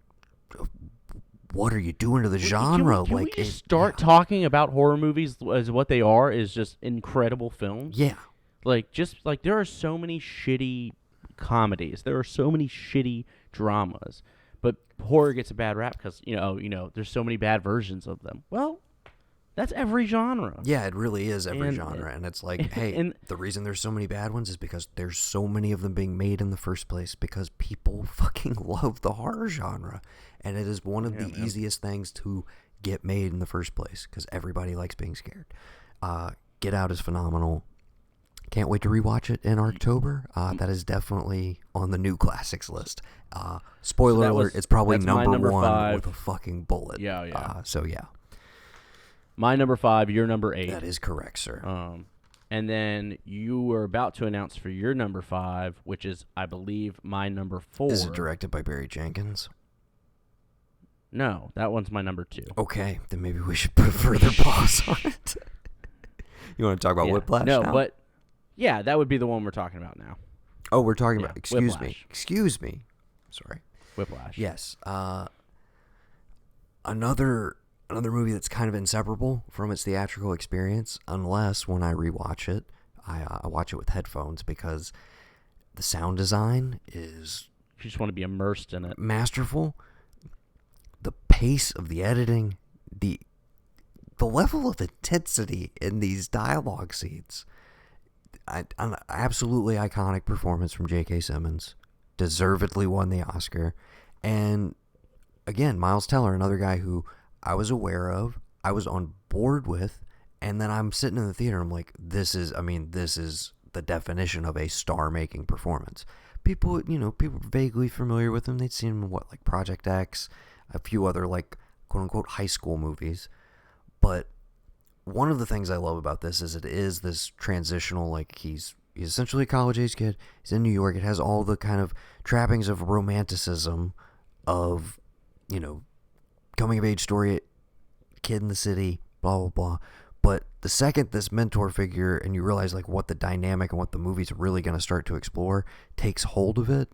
what are you doing to the genre? Can we just start talking about horror movies as what they are, is just incredible films? Yeah. Like, there are so many shitty comedies. There are so many shitty dramas. But horror gets a bad rap because, there's so many bad versions of them. Well, that's every genre. Yeah, it really is every genre. And it's like, hey, the reason there's so many bad ones is because there's so many of them being made in the first place because people fucking love the horror genre. And it is one of the easiest things to get made in the first place because everybody likes being scared. Get Out is phenomenal. Can't wait to rewatch it in October. That is definitely on the new classics list. Spoiler alert, it's probably number 1 5. with a fucking bullet. Yeah. So, yeah. My number 5, your number 8. That is correct, sir. And then you were about to announce for your number 5, which is, I believe, my number 4. Is it directed by Barry Jenkins? No, that one's my number 2. Okay, then maybe we should put a further pause on it. You want to talk about Whiplash now? But... yeah, that would be the one we're talking about now. Oh, we're talking about... Whiplash. Excuse me. Sorry. Whiplash. Yes. Another movie that's kind of inseparable from its theatrical experience, unless when I rewatch it, I watch it with headphones because the sound design is... you just want to be immersed in it. Masterful. The pace of the editing, the level of intensity in these dialogue scenes... An absolutely iconic performance from J.K. Simmons. Deservedly won the Oscar. And again, Miles Teller, another guy who I was aware of, I was on board with, and then I'm sitting in the theater, I'm like, this is the definition of a star-making performance. People vaguely familiar with him. They'd seen him in like Project X, a few other like quote-unquote high school movies. But one of the things I love about this is it is this transitional, like he's essentially a college-age kid. He's in New York. It has all the kind of trappings of romanticism of, coming-of-age story, kid in the city, blah, blah, blah. But the second this mentor figure, and you realize like what the dynamic and what the movie's really going to start to explore, takes hold of it,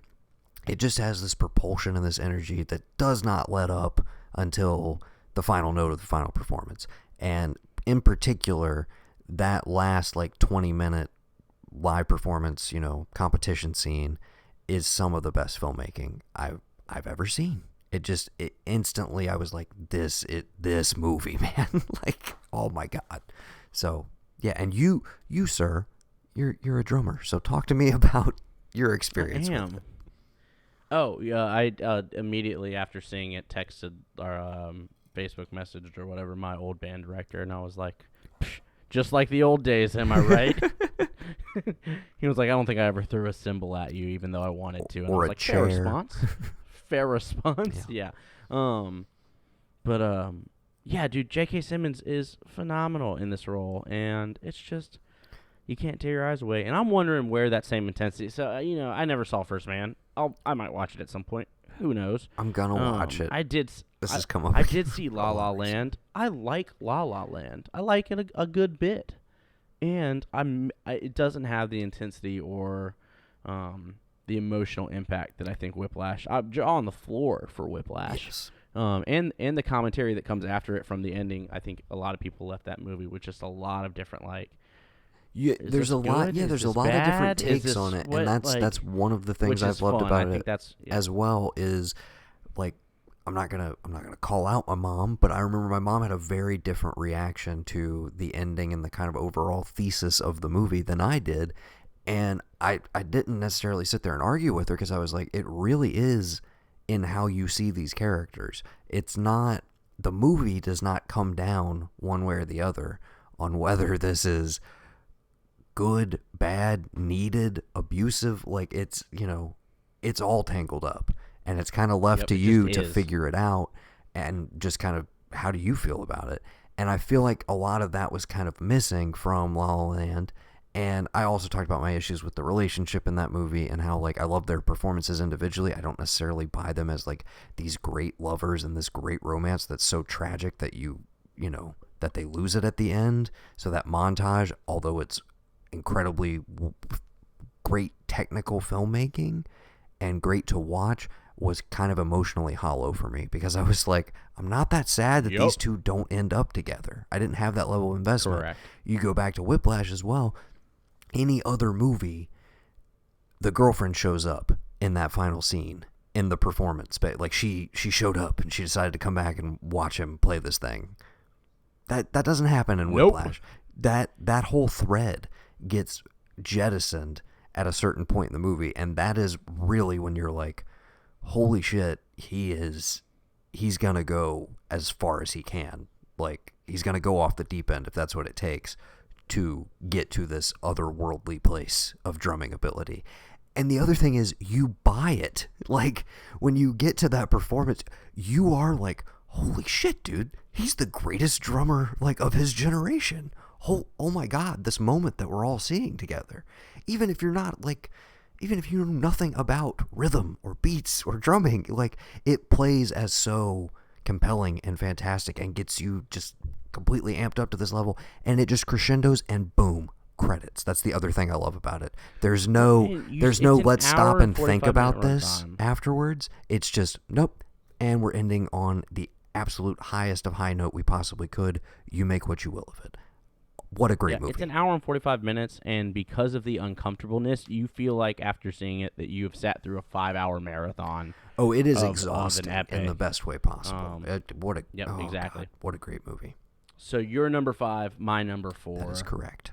it just has this propulsion and this energy that does not let up until the final note of the final performance. And in particular, that last like 20-minute live performance, competition scene is some of the best filmmaking I've ever seen. It instantly, I was like, this movie, man. Like, oh my God. So yeah, and you sir, you're a drummer. So talk to me about your experience with it. Oh yeah, I immediately after seeing it texted our Facebook messaged or whatever my old band director, and I was like, just like the old days, am I right? He was like, I don't think I ever threw a cymbal at you, even though I wanted to. And or I was a like, chair. Fair response. Fair response. Yeah. Yeah, dude, J.K. Simmons is phenomenal in this role, and it's just you can't tear your eyes away. And I'm wondering where that same intensity. So I never saw First Man. I might watch it at some point. Who knows? I'm gonna watch it. I did. This has come up. I did see La La Land. I like La La Land. I like it a good bit, and it doesn't have the intensity or the emotional impact that I think Whiplash. I'm on the floor for Whiplash. Yes. And the commentary that comes after it from the ending. I think a lot of people left that movie with just a lot of different like. Yeah, there's a lot. Yeah, there's a lot of different takes on it, and that's one of the things I've loved about it as well. Is like I'm not gonna call out my mom, but I remember my mom had a very different reaction to the ending and the kind of overall thesis of the movie than I did, and I didn't necessarily sit there and argue with her because I was like, it really is in how you see these characters. It's not, the movie does not come down one way or the other on whether this is good, bad, needed, abusive. Like it's all tangled up, and it's kind of left to you to figure it out and just kind of, how do you feel about it? And I feel like a lot of that was kind of missing from La La Land. And I also talked about my issues with the relationship in that movie and how like I love their performances individually. I don't necessarily buy them as like these great lovers and this great romance that's so tragic that you that they lose it at the end. So that montage, although it's incredibly great technical filmmaking and great to watch, was kind of emotionally hollow for me, because I was like, I'm not that sad that these two don't end up together. I didn't have that level of investment. Correct. You go back to Whiplash as well. Any other movie, the girlfriend shows up in that final scene in the performance. Like she showed up and she decided to come back and watch him play this thing. That doesn't happen in Whiplash. That whole thread gets jettisoned at a certain point in the movie, and that is really when you're like, holy shit, he's gonna go as far as he can. Like, he's gonna go off the deep end if that's what it takes to get to this otherworldly place of drumming ability. And the other thing is, you buy it. Like, when you get to that performance, you are like, holy shit, dude, he's the greatest drummer, like, of his generation. Oh my God, this moment that we're all seeing together. Even if you're not, like, even if you know nothing about rhythm or beats or drumming, like, it plays as so compelling and fantastic and gets you just completely amped up to this level, and it just crescendos and boom, credits. That's the other thing I love about it. There's no let's stop and think about this afterwards. It's just nope, and we're ending on the absolute highest of high note we possibly could. You make what you will of it. What a great movie. It's an hour and 45 minutes, and because of the uncomfortableness, you feel like after seeing it that you have sat through a 5-hour marathon. Oh, it is exhausting in the best way possible. Exactly. God, what a great movie. So you're number 5, my number 4. That is correct.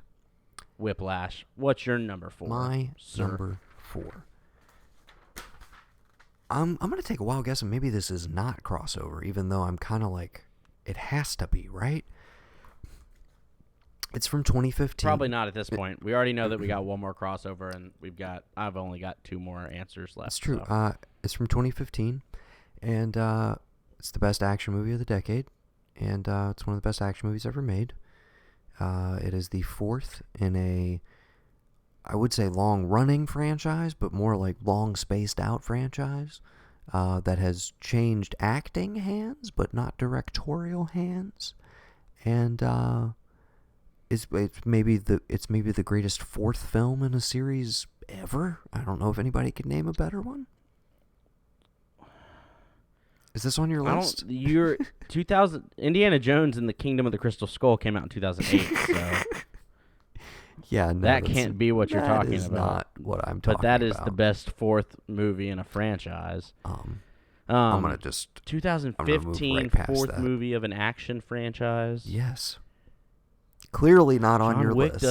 Whiplash. What's your number 4? My number 4. I'm going to take a wild guess, and maybe this is not crossover, even though I'm kind of like, it has to be, right? It's from 2015. Probably not at this point. We already know that we got one more crossover, and I've only got 2 more answers left. That's true. So. It's from 2015, and it's the best action movie of the decade, and it's one of the best action movies ever made. It is the 4th in a, I would say, long-running franchise, but more like long-spaced-out franchise that has changed acting hands, but not directorial hands, and it's maybe the greatest 4th film in a series ever. I don't know if anybody could name a better one. Is this on your list? You're 2000. Indiana Jones and the Kingdom of the Crystal Skull came out in 2008. So yeah, no, that can't be what you're talking about. That is not what I'm talking about. But that is the best 4th movie in a franchise. I'm gonna just 2015 4th movie of an action franchise. Yes. Clearly not on your list.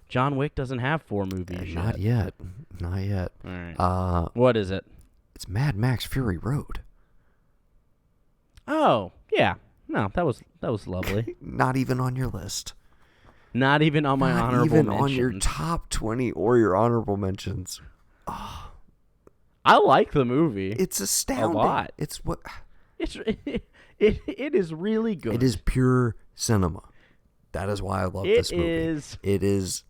John Wick doesn't have 4 movies Not yet. All right. What is it? It's Mad Max Fury Road. Oh, yeah. No, that was lovely. Not even on your list. Not even on my honorable mentions. Not even on your top 20 or your honorable mentions. Oh. I like the movie. It's astounding. A lot. It's what it is really good. It is pure cinema. That is why I love this movie. It is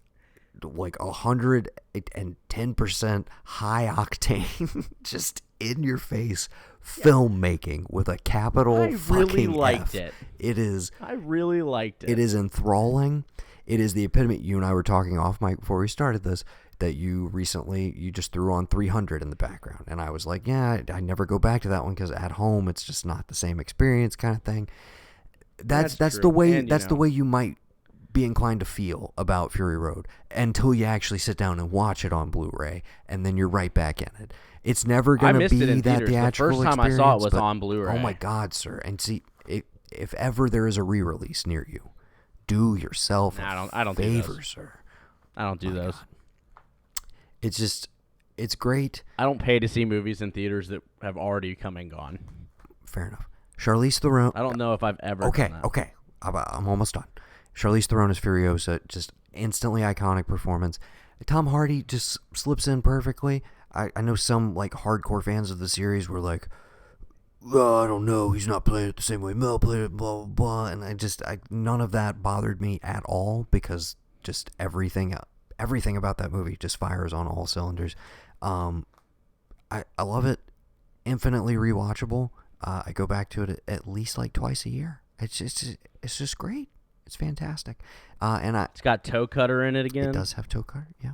like 110% high octane, just in your face filmmaking with a capital fucking F. It. I really liked it. It is enthralling. It is the epitome. You and I were talking off mic before we started this, that you just threw on 300 in the background, and I was like, yeah, I never go back to that one because at home it's just not the same experience, kind of thing. That's the way. And, the way you might be inclined to feel about Fury Road until you actually sit down and watch it on Blu-ray, and then you're right back in it. It's never going to be that theatrical experience. The first time I saw it was on Blu-ray. Oh my God, sir! And see, if ever there is a re-release near you, do yourself I don't favor, do those. Sir. I don't do those. God. It's great. I don't pay to see movies in theaters that have already come and gone. Fair enough. Charlize Theron. I don't know if I've ever done that. Okay. I'm almost done. Charlize Theron as Furiosa, just instantly iconic performance. Tom Hardy just slips in perfectly. I know some like hardcore fans of the series were like, I don't know, he's not playing it the same way Mel played it, blah, blah, blah. And none of that bothered me at all, because just everything about that movie just fires on all cylinders. I love it. Infinitely rewatchable. I go back to it at least like twice a year. It's just great. It's fantastic. And It's got Toe Cutter in it again. It does have Toe Cutter, yeah.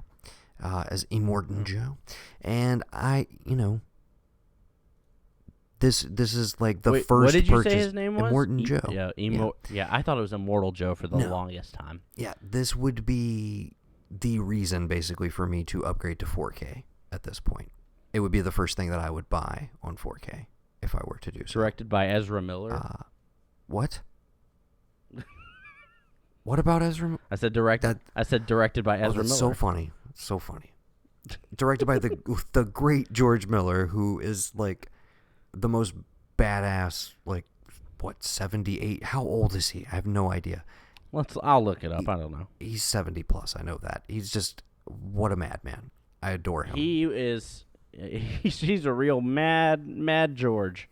As Immortan Joe. And this is like the first what did you purchase. Say his name was? Immortan Joe. Yeah, I thought it was Immortal Joe for the longest time. Yeah, this would be the reason basically for me to upgrade to 4K at this point. It would be the first thing that I would buy on 4K if I were to do so. Directed by Ezra Miller. What? What about Ezra? I said directed by Ezra Miller. So funny. So funny. Directed by the great George Miller, who is like the most badass, like, what, 78? How old is he? I have no idea. I'll look it up. I don't know. He's 70 plus. I know that. He's just, what a madman. I adore him. He's a real mad George.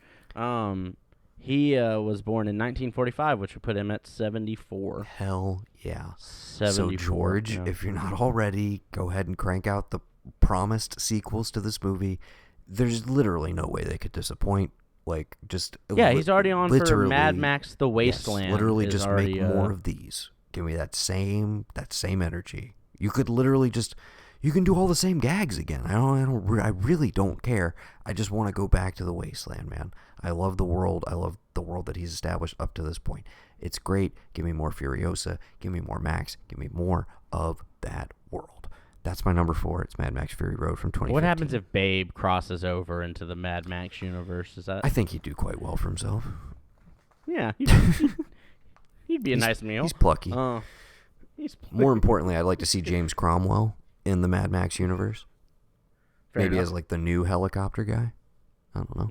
He was born in 1945, which would put him at 74. Hell yeah. 74. So, George, if you're not already, go ahead and crank out the promised sequels to this movie. There's literally no way they could disappoint. Like, just... Yeah, he's already on for Mad Max The Wasteland. Yes, literally just make more of these. Give me that same energy. You could literally just... You can do all the same gags again. I really don't care. I just want to go back to The Wasteland, man. I love the world. I love the world that he's established up to this point. It's great. Give me more Furiosa. Give me more Max. Give me more of that world. That's my number 4. It's Mad Max Fury Road from 2015. What happens if Babe crosses over into the Mad Max universe? Is that? I think he'd do quite well for himself. Yeah, he'd be a nice meal. He's plucky. He's plucky. More importantly, I'd like to see James Cromwell in the Mad Max universe. Fair Maybe enough. as like the new helicopter guy. I don't know.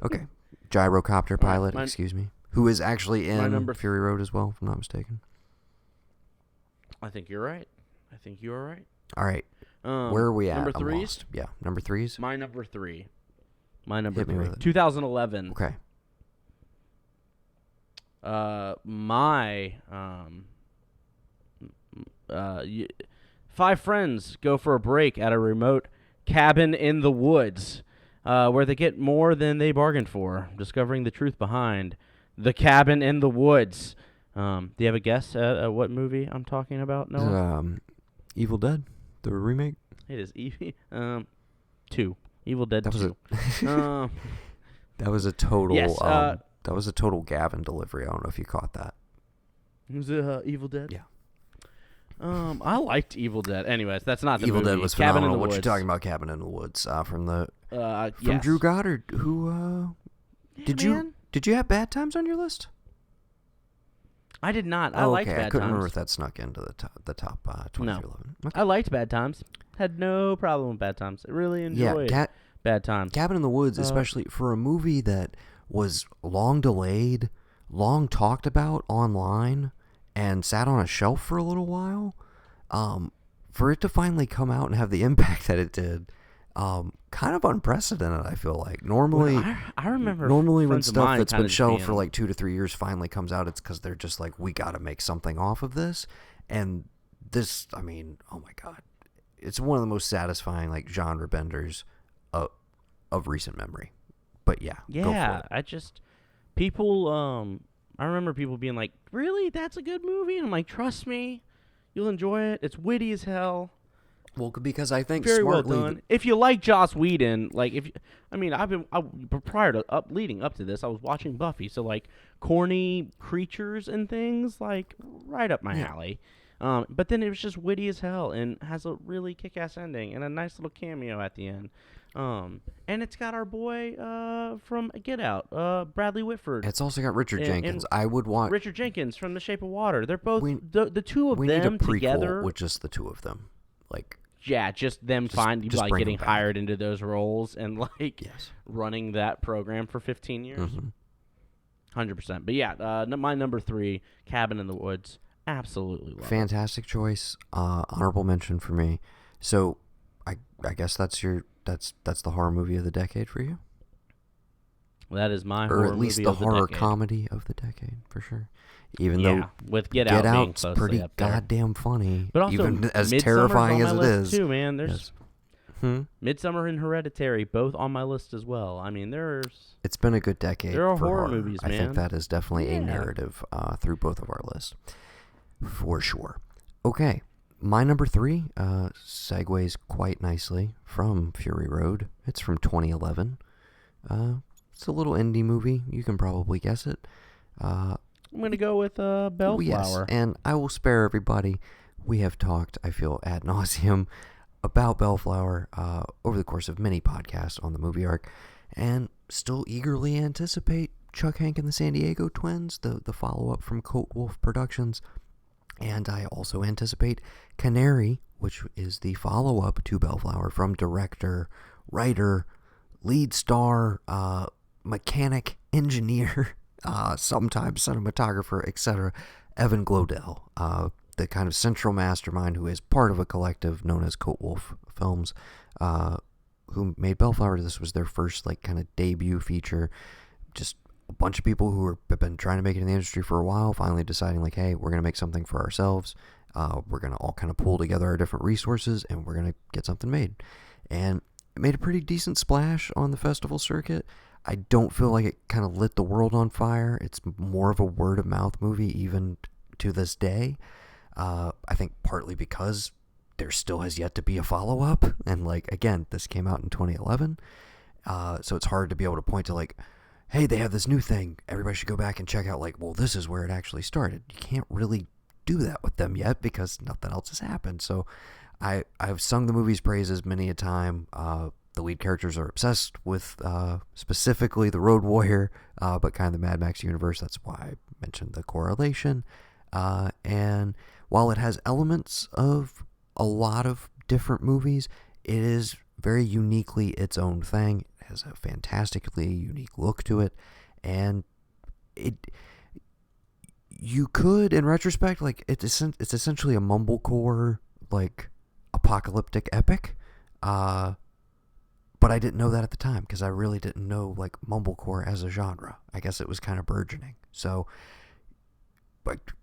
Okay. Gyrocopter pilot, excuse me. Who is actually in Fury Road as well, if I'm not mistaken. I think you're right. All right. Where are we at? Number I'm 3s? lost. Yeah, number 3s. My number 3. Hit me with it. 2011. Okay. Five friends go for a break at a remote cabin in the woods, where they get more than they bargained for, discovering the truth behind the cabin in the woods. Do you have a guess at what movie I'm talking about, Noah? Evil Dead, the remake. It is 2. Evil Dead 2. That was a total. Yes, that was a total Gavin delivery. I don't know if you caught that. Was it Evil Dead? Yeah. I liked Evil Dead. Anyways, that's not the Evil movie. Dead was Cabin phenomenal. in the What Woods. you talking about? Cabin in the Woods from yes. Drew Goddard. Who did you have Bad Times on your list? I did not. I liked Bad Times. I couldn't remember if that snuck into the top 2011. No. Okay. I liked Bad Times. Had no problem with Bad Times. I really enjoyed Bad Times. Cabin in the Woods, especially for a movie that was long delayed, long talked about online, and sat on a shelf for a little while, for it to finally come out and have the impact that it did, kind of unprecedented, I feel like. Normally, I remember when stuff that's been shelved for like 2 to 3 years finally comes out, it's because they're just like, we got to make something off of this. And this, I mean, oh my God. It's one of the most satisfying like genre benders of recent memory. But yeah, go for it. I remember people being like, really? That's a good movie? And I'm like, trust me, you'll enjoy it. It's witty as hell. Well, because I think very smartly, well done. If you like Joss Whedon, like prior to leading up to this, I was watching Buffy, so like corny creatures and things, like right up my alley. But then it was just witty as hell and has a really kick-ass ending and a nice little cameo at the end. And it's got our boy from Get Out, Bradley Whitford. It's also got Richard Jenkins. I would want Richard Jenkins from The Shape of Water. They're both the two of them need a prequel together with just the two of them, like. Yeah, just them getting hired into those roles and like running that program for 15 years. 100%. But yeah, my number 3, Cabin in the Woods. Absolutely love Fantastic choice. Honorable mention for me. So I guess that's the horror movie of the decade for you? That is my horror movie of the decade. Or at least the horror comedy of the decade, for sure. Even though with Get Out's pretty up there. goddamn funny, but also even as Midsummer's terrifying on as my it list is. too, man. There's Midsommar and Hereditary, both on my list as well. I mean, It's been a good decade. There are for horror movies, I man. think that is definitely a narrative through both of our lists, for sure. Okay, my number 3 segues quite nicely from Fury Road. It's from 2011. It's a little indie movie. You can probably guess it. I'm going to go with Bellflower. Yes, and I will spare everybody. We have talked, I feel, ad nauseum about Bellflower over the course of many podcasts on the movie arc, and still eagerly anticipate Chuck Hank and the San Diego Twins, the follow-up from Coat Wolf Productions. And I also anticipate Canary, which is the follow-up to Bellflower from director, writer, lead star, mechanic, engineer, sometimes cinematographer, etc., Evan Glodell, the kind of central mastermind who is part of a collective known as Coat Wolf Films, who made Bellflower. This was their first kind of debut feature. Just a bunch of people who have been trying to make it in the industry for a while, finally deciding hey, we're going to make something for ourselves. We're going to all kind of pull together our different resources, and we're going to get something made. And it made a pretty decent splash on the festival circuit. I don't feel like it kind of lit the world on fire. It's more of a word-of-mouth movie even to this day. I think partly because there still has yet to be a follow-up. And, again, this came out in 2011. So it's hard to be able to point to, hey, they have this new thing. Everybody should go back and check out, well, this is where it actually started. You can't really do that with them yet because nothing else has happened. So I've sung the movie's praises many a time. The lead characters are obsessed with specifically the Road Warrior, but kind of the Mad Max universe. That's why I mentioned the correlation. And while it has elements of a lot of different movies, it is very uniquely its own thing. It has a fantastically unique look to it, and you could, in retrospect, it's essentially a mumblecore, apocalyptic epic, but I didn't know that at the time because I really didn't know mumblecore as a genre. I guess it was kind of burgeoning. So,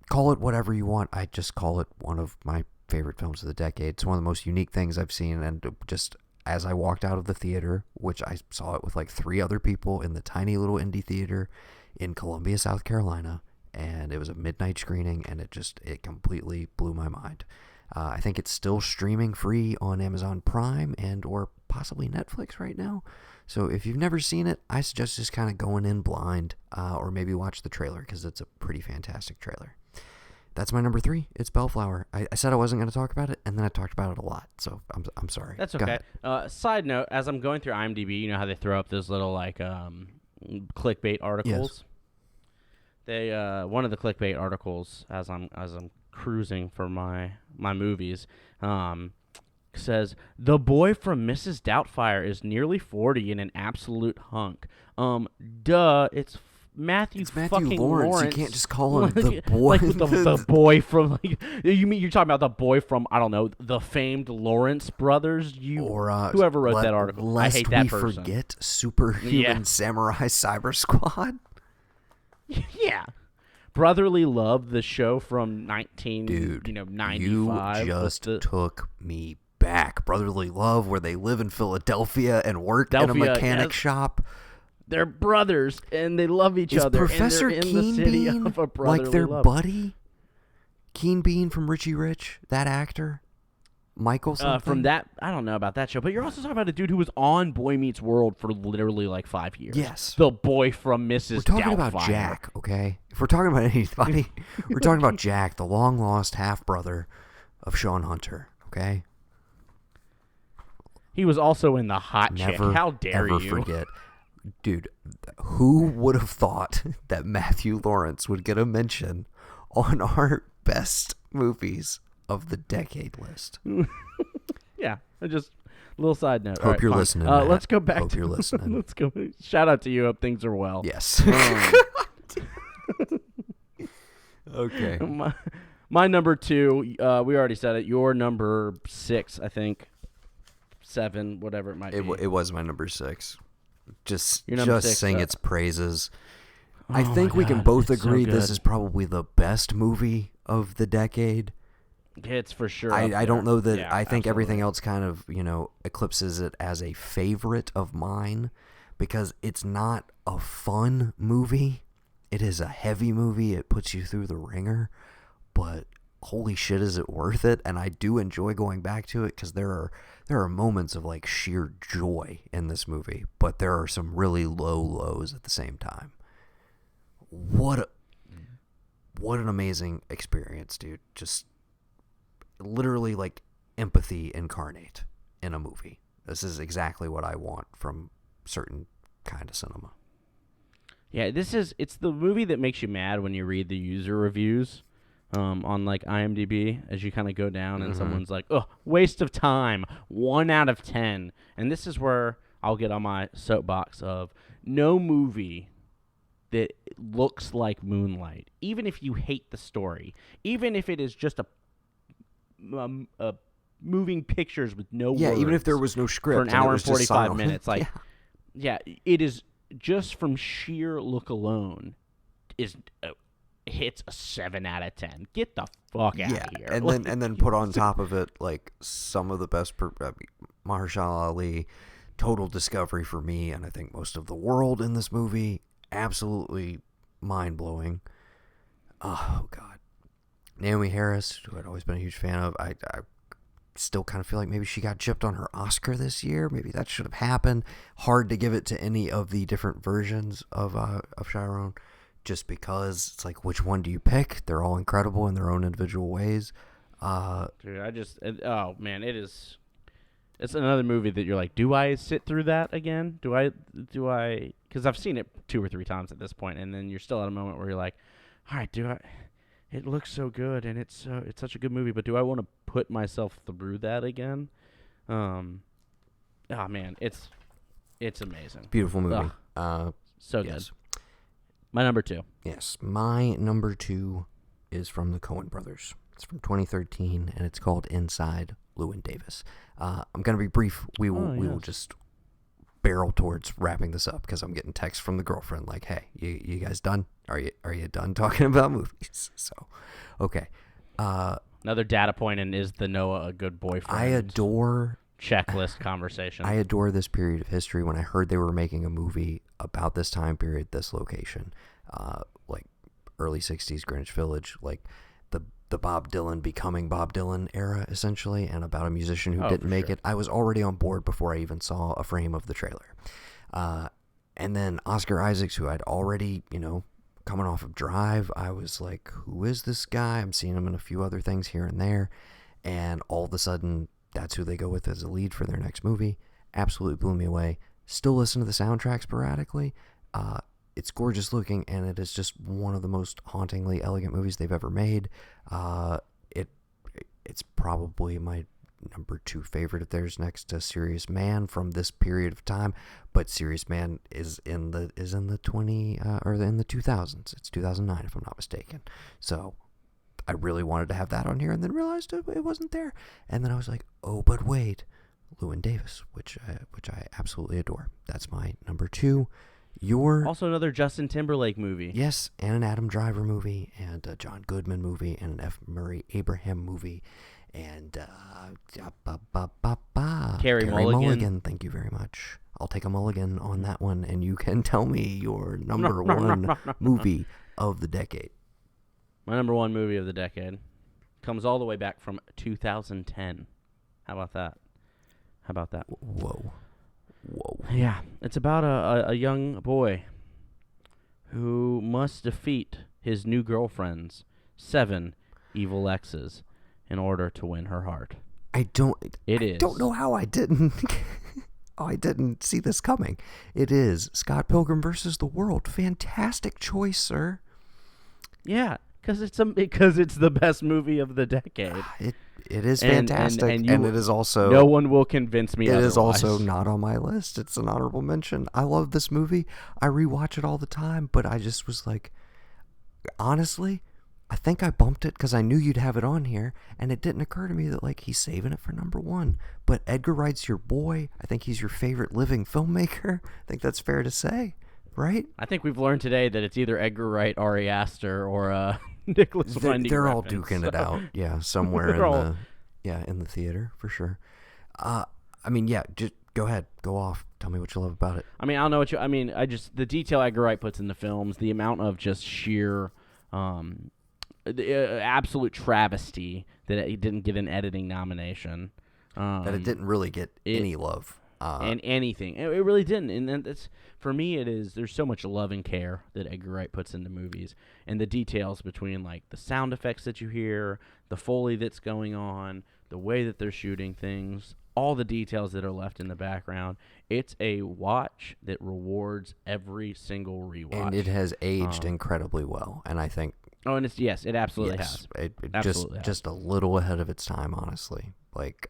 call it whatever you want. I just call it one of my favorite films of the decade. It's one of the most unique things I've seen, and just as I walked out of the theater, which I saw it with 3 other people in the tiny little indie theater in Columbia, South Carolina, and it was a midnight screening, and it completely blew my mind. I think it's still streaming free on Amazon Prime and or possibly Netflix right now. So if you've never seen it, I suggest just kind of going in blind, or maybe watch the trailer because it's a pretty fantastic trailer. That's my number 3. It's Bellflower. I said I wasn't going to talk about it, and then I talked about it a lot. So I'm sorry. That's okay. Side note: as I'm going through IMDb, you know how they throw up those little clickbait articles. Yes. They one of the clickbait articles as I'm cruising for my movies says the boy from Mrs. Doubtfire is nearly 40 and an absolute hunk. It's Matthew fucking Lawrence. You can't just call him the boy. The boy from you're talking about the boy from I don't know the famed Lawrence brothers. Whoever wrote that article. I hate that person. Forget Superhuman Samurai Cyber Squad. Yeah, Brotherly Love, the show from 95. You just took me back. Brotherly Love, where they live in Philadelphia and work in a mechanic shop. They're brothers, and they love each other. Professor and they're Keen in the city Bean of a brotherly their love. buddy? Keen Bean from Richie Rich, that actor? Michael something? From that, I don't know about that show, but you're also talking about a dude who was on Boy Meets World for literally 5 years. Yes. The boy from Mrs. Doubtfire. We're talking about Jack, okay? If we're talking about anybody, we're talking about Jack, the long-lost half-brother of Sean Hunter, okay? He was also in The Hot Chick. How dare you? Never forget. Dude, who would have thought that Matthew Lawrence would get a mention on our best movies of the decade list? Yeah, just a little side note. Hope you're listening, Matt. Let's go back. Hope you're listening. Let's go. Shout out to you. Hope things are well. Yes. Okay. My number 2, we already said it. Your number 6, I think. 7, whatever it might be. It was my number 6. Just six, sing its praises. Oh I think we can both it's agree so this is probably the best movie of the decade. It's for sure. I don't know that. Yeah, I think everything absolutely. else kind of, eclipses it as a favorite of mine because it's not a fun movie. It is a heavy movie. It puts you through the ringer, but holy shit, is it worth it? And I do enjoy going back to it because there are moments of like sheer joy in this movie, but there are some really low lows at the same time. What an amazing experience, dude. Just literally like empathy incarnate in a movie. This is exactly what I want from certain kind of cinema. Yeah, it's the movie that makes you mad when you read the user reviews on like IMDb as you kind of go down and someone's like, "Oh, waste of time. 1 out of 10." And this is where I'll get on my soapbox of no movie that looks like Moonlight, even if you hate the story, even if it is just a moving pictures with no Yeah, words even if there was no script for an and it hour and was just 45 silent. minutes. Like, yeah, it is just from sheer look alone is hits a 7 out of 10. Get the fuck out of here. And then put on top of it like some of the best Mahershala Ali, total discovery for me, and I think most of the world in this movie. Absolutely mind blowing. Oh god, Naomi Harris, who I'd always been a huge fan of. I still kind of feel like maybe she got gypped on her Oscar this year. Maybe that should have happened. Hard to give it to any of the different versions of Chiron, just because it's like, which one do you pick? They're all incredible in their own individual ways. Dude, oh man, it's another movie that you're like, do I sit through that again? Do I? Because I've seen it 2 or 3 times at this point, and then you're still at a moment where you're like, all right, do I? It looks so good, and it's such a good movie, but do I want to put myself through that again? Oh man, it's amazing. Beautiful movie. So yes. good. My number 2. Yes, my number 2 is from the Coen brothers. It's from 2013, and it's called Inside Llewyn Davis. I'm gonna be brief. We will just barrel towards wrapping this up because I'm getting texts from the girlfriend like, "Hey, you guys done? Are you done talking about movies?" So, okay. Another data point, and is the Noah a good boyfriend? I adore checklist conversation. I adore this period of history. When I heard they were making a movie about this time period, this location, like early 60s Greenwich Village, like the Bob Dylan becoming Bob Dylan era, essentially, and about a musician who didn't make it. I was already on board before I even saw a frame of the trailer. And then Oscar Isaacs, who I'd already, coming off of Drive, I was like, who is this guy? I'm seeing him in a few other things here and there. And all of a sudden, that's who they go with as a lead for their next movie. Absolutely blew me away. Still listen to the soundtrack sporadically. It's gorgeous looking, and it is just one of the most hauntingly elegant movies they've ever made. It's probably my number 2 favorite of theirs, next to Serious Man from this period of time. But Serious Man is in the 2000s. It's 2009 if I'm not mistaken. So I really wanted to have that on here, and then realized it wasn't there. And then I was like, oh, but wait, Llewyn Davis, which I absolutely adore. That's my number 2. Also another Justin Timberlake movie. Yes, and an Adam Driver movie, and a John Goodman movie, and an F. Murray Abraham movie, and Carey Mulligan. Thank you very much. I'll take a mulligan on that one, and you can tell me your number 1 movie of the decade. My number 1 movie of the decade comes all the way back from 2010. How about that? Whoa. Yeah, it's about a young boy who must defeat his new girlfriend's 7 evil exes in order to win her heart. I don't know how I didn't I didn't see this coming. It is Scott Pilgrim versus the World. Fantastic choice, sir. Yeah, because it's the best movie of the decade. It is fantastic, and it is also... No one will convince me otherwise. It is also not on my list. It's an honorable mention. I love this movie. I rewatch it all the time, but I just was like... Honestly, I think I bumped it because I knew you'd have it on here, and it didn't occur to me that, like, he's saving it for number 1. But Edgar Wright's your boy. I think he's your favorite living filmmaker. I think that's fair to say, right? I think we've learned today that it's either Edgar Wright, Ari Aster, or Nicholas Winding They're all reference, duking so. it out, yeah, somewhere in the theater for sure. I mean, yeah, just go ahead, go off, tell me what you love about it. I mean, I don't know what you. I mean, the detail Edgar Wright puts in the films, the amount of just sheer, absolute travesty that it didn't get an editing nomination. That it didn't really get any love. And anything. It really didn't. And that's, for me, it is, there's so much love and care that Edgar Wright puts into movies. And the details between, like, the sound effects that you hear, the Foley that's going on, the way that they're shooting things, all the details that are left in the background. It's a watch that rewards every single rewatch. And it has aged incredibly well. And I think... Oh, and yes, it absolutely has. It absolutely just a little ahead of its time, honestly. Like,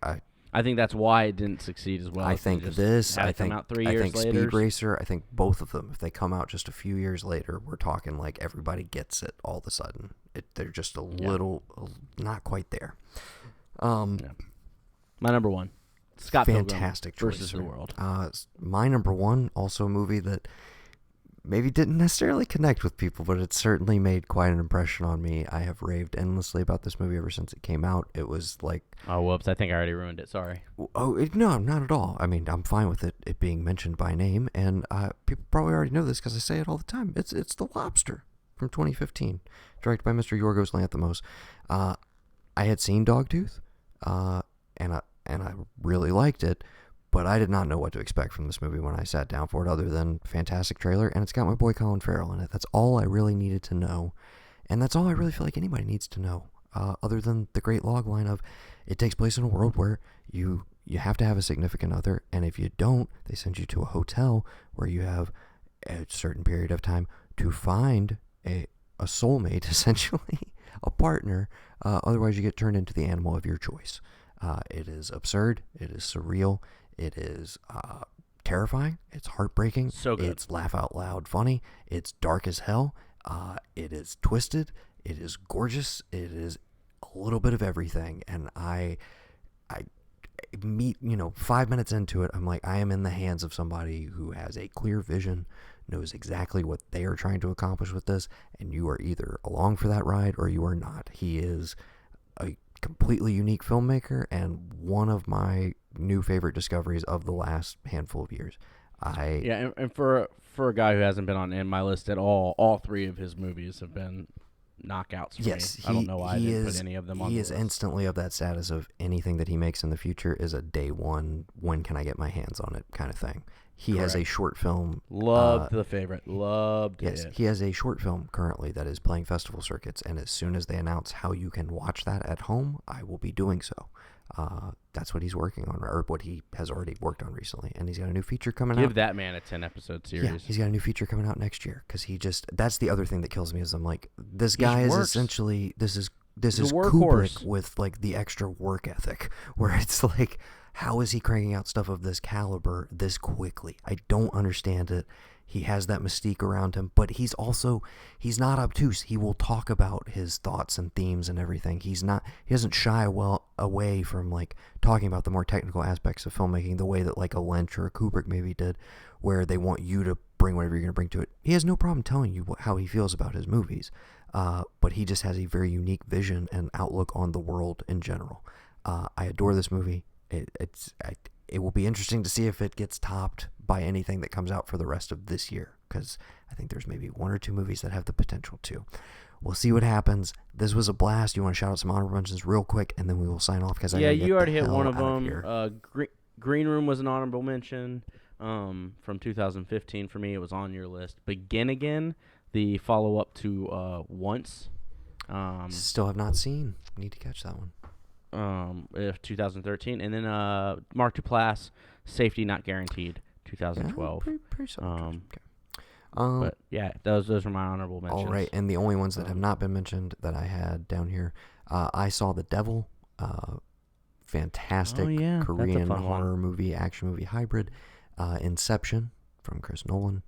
I think that's why it didn't succeed as well. I think this, I think later. Speed Racer, I think both of them, if they come out just a few years later, we're talking like everybody gets it all of a sudden. They're just a little, not quite there. My number one, Scott fantastic Pilgrim choice versus the World. My number one, also a movie that maybe didn't necessarily connect with people, but it certainly made quite an impression on me. I have raved endlessly about this movie ever since it came out. It was like... Oh, whoops. I think I already ruined it. Sorry. No, not at all. I mean, I'm fine with it being mentioned by name, and people probably already know this because I say it all the time. It's The Lobster from 2015, directed by Mr. Yorgos Lanthimos. I had seen Dogtooth, and I really liked it, but I did not know what to expect from this movie when I sat down for it, other than fantastic trailer, and it's got my boy Colin Farrell in it. That's all I really needed to know, and that's all I really feel like anybody needs to know, other than the great log line of, it takes place in a world where you have to have a significant other, and if you don't, they send you to a hotel where you have a certain period of time to find a soulmate, essentially, a partner, otherwise you get turned into the animal of your choice. It is absurd, it is surreal, it is terrifying, it's heartbreaking, so good. It's laugh out loud funny, it's dark as hell, it is twisted, it is gorgeous, it is a little bit of everything, and I meet, 5 minutes into it, I'm like, I am in the hands of somebody who has a clear vision, knows exactly what they are trying to accomplish with this, and you are either along for that ride or you are not. He is a completely unique filmmaker and one of my new favorite discoveries of the last handful of years. And for a guy who hasn't been in my list at all three of his movies have been knockouts for me. I don't know why I didn't put any of them on the list. He is instantly of that status of anything that he makes in the future is a day one, when can I get my hands on it kind of thing. He Correct. has a short film. Loved The Favorite. Loved it. Yes, he has a short film currently that is playing festival circuits, and as soon as they announce how you can watch that at home, I will be doing so. That's what he's working on, or what he has already worked on recently, and he's got a new feature coming out. Give that man a 10-episode series. Yeah, he's got a new feature coming out next year, because that's the other thing that kills me is I'm like, this guy is essentially, this is Kubrick with like the extra work ethic, where it's like, how is he cranking out stuff of this caliber this quickly? I don't understand it. He has that mystique around him, but he's not obtuse. He will talk about his thoughts and themes and everything. He doesn't shy away from like talking about the more technical aspects of filmmaking the way that like a Lynch or a Kubrick maybe did, where they want you to bring whatever you're going to bring to it. He has no problem telling you how he feels about his movies, but he just has a very unique vision and outlook on the world in general. I adore this movie. It will be interesting to see if it gets topped by anything that comes out for the rest of this year, because I think there's maybe one or two movies that have the potential to. We'll see what happens. This was a blast. You want to shout out some honorable mentions real quick, and then we will sign off, because you already hit one of them. Green Room was an honorable mention from 2015 for me. It was on your list. Begin Again, the follow-up to Once. Still have not seen. Need to catch that one. 2013, and then Mark Duplass, Safety Not Guaranteed, 2012. Pretty okay. But yeah, those are my honorable mentions. All right, and the only ones that have not been mentioned that I had down here, I Saw the Devil, fantastic Korean horror movie, action movie hybrid. Inception from Chris Nolan.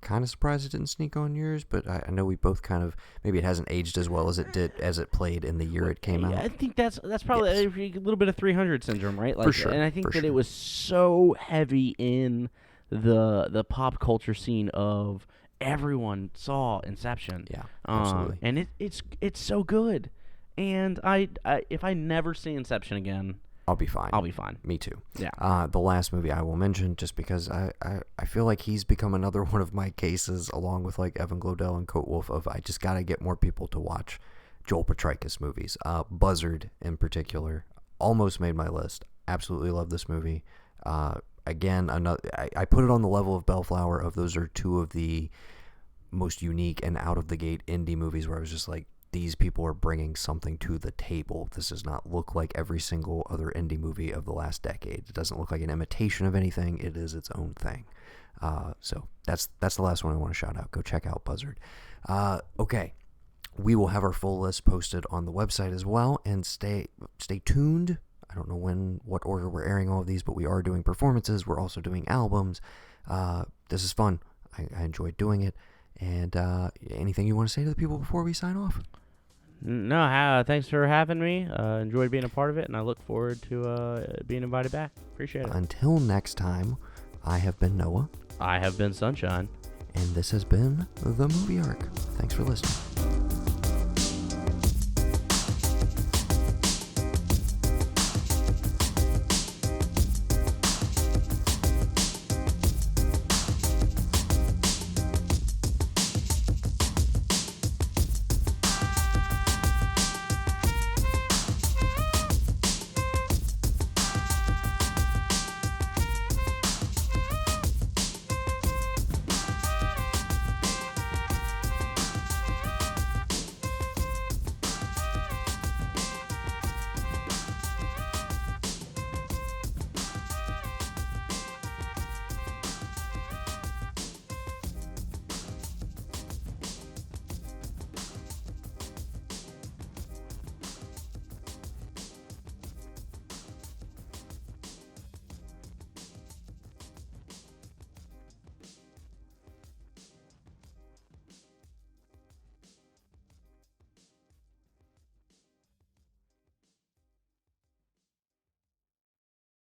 Kind of surprised it didn't sneak on yours, but I know we both kind of, maybe it hasn't aged as well as it played in the year it came out. I think that's probably a little bit of 300 syndrome, right? Like, for sure. And I think that it was so heavy in the pop culture scene of everyone saw Inception. Yeah, absolutely. And it's so good. And I if I never see Inception again, I'll be fine. I'll be fine. Me too. Yeah. The last movie I will mention, just because I feel like he's become another one of my cases, along with like Evan Glodell and Coat Wolf, of I just got to get more people to watch Joel Petreikas movies. Buzzard in particular almost made my list. Absolutely love this movie. Again, I put it on the level of Bellflower. Of those are two of the most unique and out of the gate indie movies where I was just like, these people are bringing something to the table. This does not look like every single other indie movie of the last decade. It doesn't look like an imitation of anything. It is its own thing. So that's the last one I want to shout out. Go check out Buzzard. Okay. We will have our full list posted on the website as well, and stay tuned. I don't know what order we're airing all of these, but we are doing performances. We're also doing albums. This is fun. I enjoyed doing it. And anything you want to say to the people before we sign off? No, thanks for having me. Enjoyed being a part of it, and I look forward to being invited back. Appreciate it. Until next time, I have been Noah. I have been Sunshine. And this has been The Movie Arc. Thanks for listening.